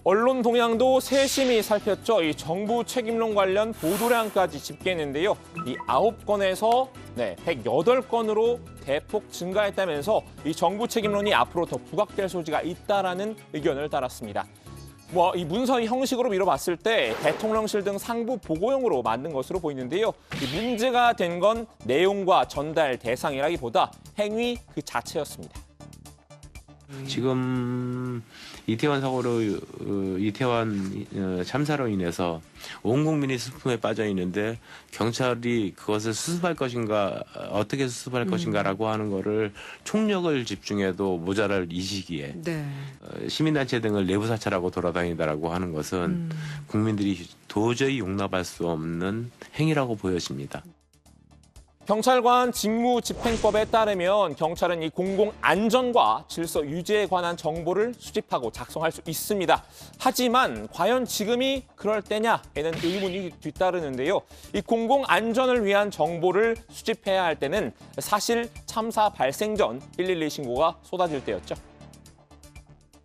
언론 동향도 세심히 살폈죠. 이 정부 책임론 관련 보도량까지 집계했는데요. 이 9건에서 108건으로 대폭 증가했다면서 이 정부 책임론이 앞으로 더 부각될 소지가 있다라는 의견을 따랐습니다. 이 문서 형식으로 미뤄봤을 때 대통령실 등 상부 보고용으로 만든 것으로 보이는데요. 이 문제가 된 건 내용과 전달 대상이라기보다 행위 그 자체였습니다. 지금 이태원 사고로 이태원 참사로 인해서 온 국민이 슬픔에 빠져 있는데 경찰이 그것을 수습할 것인가 어떻게 수습할 것인가라고 하는 거를 총력을 집중해도 모자랄 이 시기에 네. 시민단체 등을 내부 사찰하고 돌아다니다라고 하는 것은 국민들이 도저히 용납할 수 없는 행위라고 보여집니다. 경찰관 직무집행법에 따르면 경찰은 이 공공안전과 질서 유지에 관한 정보를 수집하고 작성할 수 있습니다. 하지만 과연 지금이 그럴 때냐에는 의문이 뒤따르는데요. 이 공공안전을 위한 정보를 수집해야 할 때는 사실 참사 발생 전 112 신고가 쏟아질 때였죠.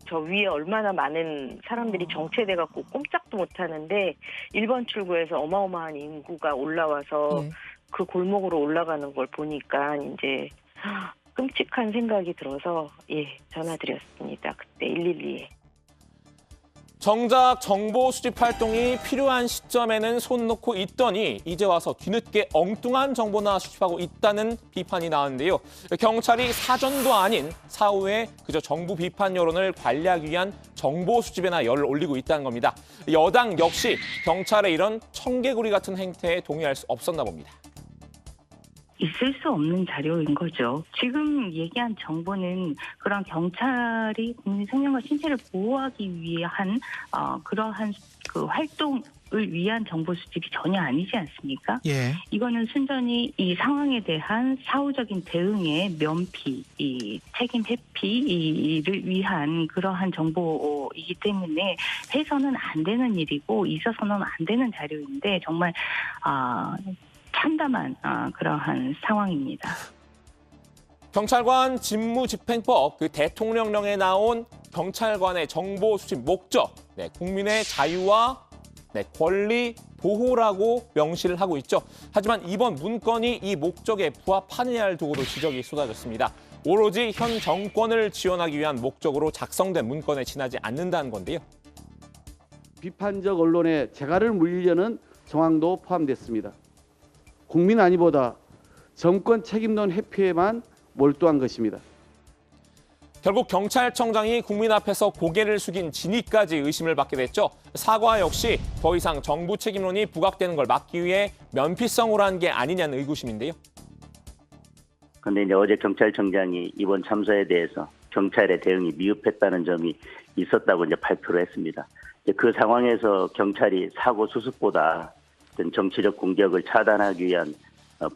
저 위에 얼마나 많은 사람들이 정체돼 갖고 꼼짝도 못 하는데 1번 출구에서 어마어마한 인구가 올라와서 그 골목으로 올라가는 걸 보니까 이제 끔찍한 생각이 들어서 전화드렸습니다. 그때 112에. 정작 정보 수집 활동이 필요한 시점에는 손 놓고 있더니 이제 와서 뒤늦게 엉뚱한 정보나 수집하고 있다는 비판이 나왔는데요. 경찰이 사전도 아닌 사후에 그저 정부 비판 여론을 관리하기 위한 정보 수집에나 열을 올리고 있다는 겁니다. 여당 역시 경찰의 이런 청개구리 같은 행태에 동의할 수 없었나 봅니다. 있을 수 없는 자료인 거죠. 지금 얘기한 정보는 그런 경찰이 국민 생명과 신체를 보호하기 위한 그러한 그 활동을 위한 정보 수집이 전혀 아니지 않습니까? 예. 이거는 순전히 이 상황에 대한 사후적인 대응의 면피, 이 책임 회피를 위한 그러한 정보이기 때문에 해서는 안 되는 일이고 있어서는 안 되는 자료인데 정말 참담한 그러한 상황입니다. 경찰관 직무집행법 그 대통령령에 나온 경찰관의 정보 수집 목적, 국민의 자유와 권리 보호라고 명시를 하고 있죠. 하지만 이번 문건이 이 목적에 부합하느냐를 두고도 지적이 쏟아졌습니다. 오로지 현 정권을 지원하기 위한 목적으로 작성된 문건에 지나지 않는다는 건데요. 비판적 언론에 재갈을 물리려는 정황도 포함됐습니다. 국민 안위보다 정권 책임론 회피에만 몰두한 것입니다. 결국 경찰청장이 국민 앞에서 고개를 숙인 진위까지 의심을 받게 됐죠. 사과 역시 더 이상 정부 책임론이 부각되는 걸 막기 위해 면피성으로 한 게 아니냐는 의구심인데요. 그런데 이제 어제 경찰청장이 이번 참사에 대해서 경찰의 대응이 미흡했다는 점이 있었다고 이제 발표를 했습니다. 그 상황에서 경찰이 사고 수습보다 정치적 공격을 차단하기 위한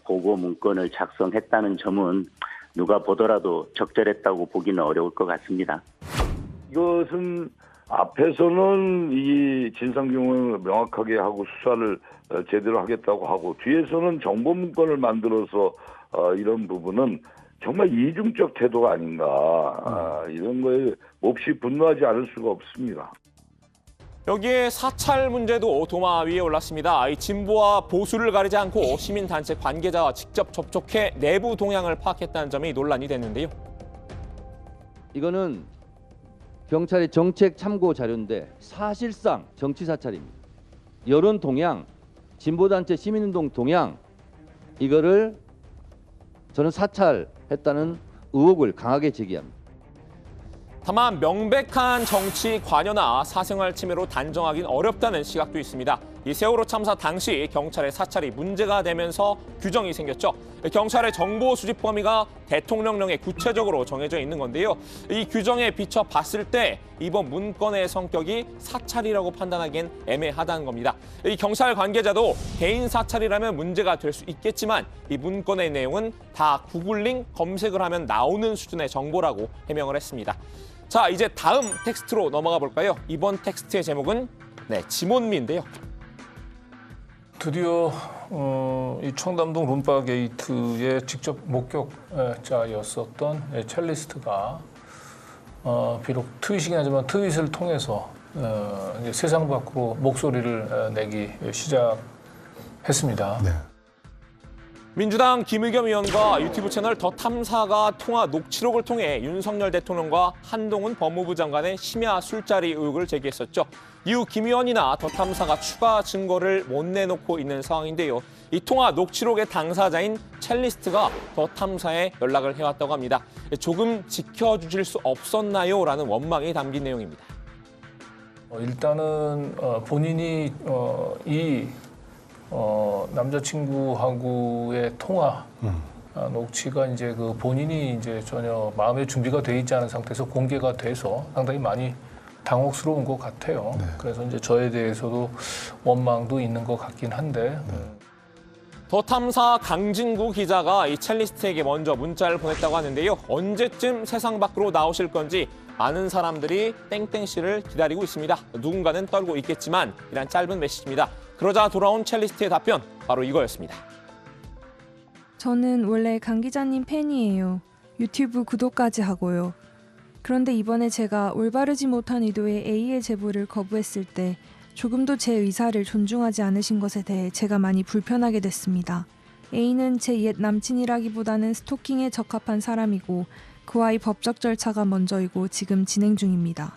보고 문건을 작성했다는 점은 누가 보더라도 적절했다고 보기는 어려울 것 같습니다. 이것은 앞에서는 이 진상규명을 명확하게 하고 수사를 제대로 하겠다고 하고 뒤에서는 정보 문건을 만들어서 이런 부분은 정말 이중적 태도가 아닌가 이런 거에 몹시 분노하지 않을 수가 없습니다. 여기에 사찰 문제도 도마 위에 올랐습니다. 이 진보와 보수를 가리지 않고 시민단체 관계자와 직접 접촉해 내부 동향을 파악했다는 점이 논란이 됐는데요. 이거는 경찰의 정책 참고 자료인데 사실상 정치 사찰입니다. 여론 동향, 진보단체 시민운동 동향 이거를 저는 사찰했다는 의혹을 강하게 제기합니다. 다만 명백한 정치 관여나 사생활 침해로 단정하긴 어렵다는 시각도 있습니다. 이 세월호 참사 당시 경찰의 사찰이 문제가 되면서 규정이 생겼죠. 경찰의 정보 수집 범위가 대통령령에 구체적으로 정해져 있는 건데요. 이 규정에 비춰 봤을 때 이번 문건의 성격이 사찰이라고 판단하기엔 애매하다는 겁니다. 이 경찰 관계자도 개인 사찰이라면 문제가 될 수 있겠지만 이 문건의 내용은 다 구글링 검색을 하면 나오는 수준의 정보라고 해명을 했습니다. 자, 이제 다음 텍스트로 넘어가 볼까요? 이번 텍스트의 제목은 지몬미인데요. 드디어 이 청담동 룸바 게이트의 직접 목격자였었던 첼리스트가 비록 트윗이긴 하지만 트윗을 통해서 이제 세상 밖으로 목소리를 내기 시작했습니다. 민주당 김의겸 의원과 유튜브 채널 더 탐사가 통화 녹취록을 통해 윤석열 대통령과 한동훈 법무부 장관의 심야 술자리 의혹을 제기했었죠. 이후 김 의원이나 더 탐사가 추가 증거를 못 내놓고 있는 상황인데요. 이 통화 녹취록의 당사자인 첼리스트가 더 탐사에 연락을 해왔다고 합니다. 조금 지켜주실 수 없었나요? 라는 원망이 담긴 내용입니다. 일단은 본인이 이 남자친구하고의 통화 녹취가 이제 그 본인이 이제 전혀 마음의 준비가 돼 있지 않은 상태에서 공개가 돼서 상당히 많이 당혹스러운 것 같아요. 그래서 이제 저에 대해서도 원망도 있는 것 같긴 한데. 더 탐사 강진구 기자가 이 첼리스트에게 먼저 문자를 보냈다고 하는데요. 언제쯤 세상 밖으로 나오실 건지 많은 사람들이 땡땡 씨를 기다리고 있습니다. 누군가는 떨고 있겠지만 이란 짧은 메시지입니다. 그러자 돌아온 첼리스트의 답변, 바로 이거였습니다. 저는 원래 강 기자님 팬이에요. 유튜브 구독까지 하고요. 그런데 이번에 제가 올바르지 못한 의도의 A의 제보를 거부했을 때 조금도 제 의사를 존중하지 않으신 것에 대해 제가 많이 불편하게 됐습니다. A는 제 옛 남친이라기보다는 스토킹에 적합한 사람이고 그와의 법적 절차가 먼저이고 지금 진행 중입니다.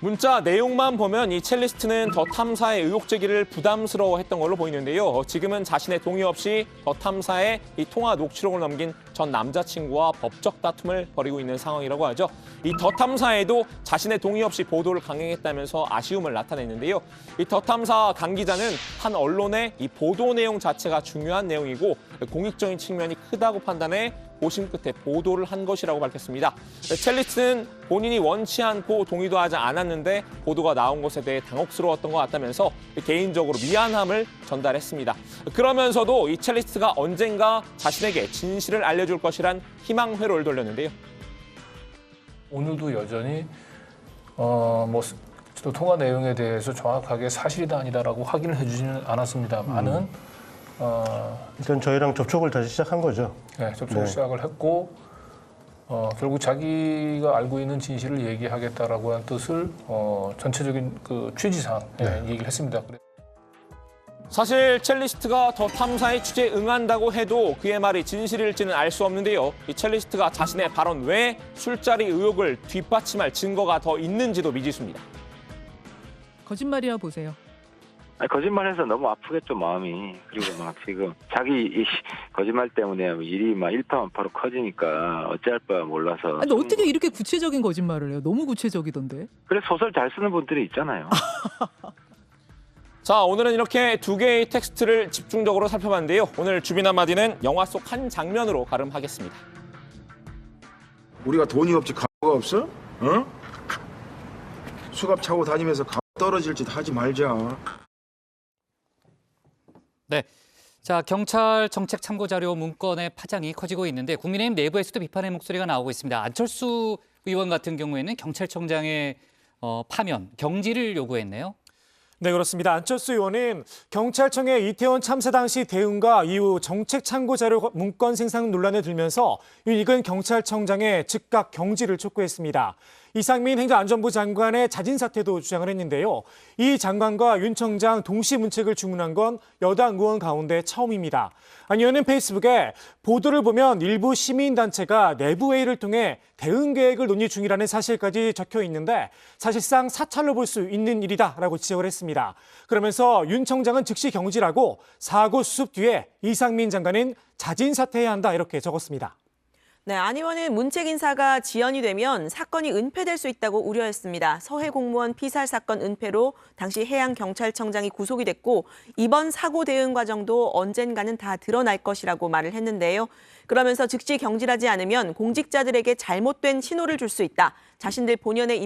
문자 내용만 보면 이 첼리스트는 더 탐사의 의혹 제기를 부담스러워했던 걸로 보이는데요. 지금은 자신의 동의 없이 더 탐사에 이 통화 녹취록을 넘긴 전 남자친구와 법적 다툼을 벌이고 있는 상황이라고 하죠. 이 더 탐사에도 자신의 동의 없이 보도를 강행했다면서 아쉬움을 나타냈는데요. 이 더 탐사 강 기자는 한 언론의 이 보도 내용 자체가 중요한 내용이고 공익적인 측면이 크다고 판단해 고심 끝에 보도를 한 것이라고 밝혔습니다. 첼리스트는 본인이 원치 않고 동의도 하지 않았는데 보도가 나온 것에 대해 당혹스러웠던 것 같다면서 개인적으로 미안함을 전달했습니다. 그러면서도 이 첼리스트가 언젠가 자신에게 진실을 알려줄 것이란 희망 회로를 돌렸는데요. 오늘도 여전히 또 통화 내용에 대해서 정확하게 사실이다 아니다라고 확인을 해주지는 않았습니다만은 일단 저희랑 접촉을 다시 시작한 거죠. 네, 접촉을 시작을 했고 결국 자기가 알고 있는 진실을 얘기하겠다라고 한 뜻을 전체적인 그 취지상 얘기를 했습니다. 사실 첼리스트가 더 탐사의 취재에 응한다고 해도 그의 말이 진실일지는 알 수 없는데요. 이 첼리스트가 자신의 발언 외에 술자리 의혹을 뒷받침할 증거가 더 있는지도 미지수입니다. 거짓말이라 보세요. 아니, 거짓말해서 너무 아프겠죠, 마음이. 그리고 막 지금 자기 이 거짓말 때문에 일이 막 일파만파로 커지니까 어찌할 바를 몰라서. 근데 어떻게 이렇게 구체적인 거짓말을 해요? 너무 구체적이던데. 그래 소설 잘 쓰는 분들이 있잖아요. 자, 오늘은 이렇게 두 개의 텍스트를 집중적으로 살펴봤는데요. 오늘 주빈 한마디는 영화 속 한 장면으로 가름하겠습니다. 우리가 돈이 없지 가오가 없어? 응? 수갑 차고 다니면서 가오 떨어질 짓 하지 말자. 네. 자, 경찰 정책 참고 자료 문건의 파장이 커지고 있는데 국민의힘 내부에서도 비판의 목소리가 나오고 있습니다. 안철수 의원 같은 경우에는 경찰청장의 파면, 경질을 요구했네요. 네, 그렇습니다. 안철수 의원은 경찰청의 이태원 참사 당시 대응과 이후 정책 참고 자료 문건 생산 논란에 들면서 윤익은 경찰청장의 즉각 경질을 촉구했습니다. 이상민 행정안전부 장관의 자진 사퇴도 주장을 했는데요. 이 장관과 윤 청장 동시 문책을 주문한 건 여당 의원 가운데 처음입니다. 안 의원은 페이스북에 보도를 보면 일부 시민단체가 내부 회의를 통해 대응 계획을 논의 중이라는 사실까지 적혀 있는데 사실상 사찰로 볼 수 있는 일이다라고 지적을 했습니다. 그러면서 윤 청장은 즉시 경질하고 사고 수습 뒤에 이상민 장관은 자진 사퇴해야 한다 이렇게 적었습니다. 네, 안 의원은 문책 인사가 지연이 되면 사건이 은폐될 수 있다고 우려했습니다. 서해 공무원 피살 사건 은폐로 당시 해양경찰청장이 구속이 됐고 이번 사고 대응 과정도 언젠가는 다 드러날 것이라고 말을 했는데요. 그러면서 즉시 경질하지 않으면 공직자들에게 잘못된 신호를 줄 수 있다. 자신들 본연의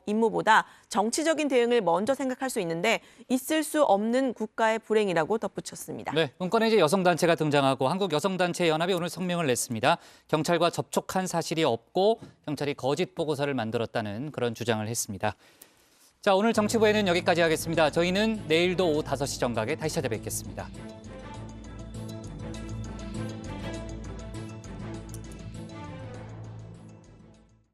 임무보다 정치적인 대응을 먼저 생각할 수 있는데 있을 수 없는 국가의 불행이라고 덧붙였습니다. 네, 문건에 이제 여성단체가 등장하고 한국여성단체연합이 오늘 성명을 냈습니다. 경찰과 접촉한 사실이 없고 경찰이 거짓 보고서를 만들었다는 그런 주장을 했습니다. 자, 오늘 정치부에는 여기까지 하겠습니다. 저희는 내일도 오후 5시 정각에 다시 찾아뵙겠습니다.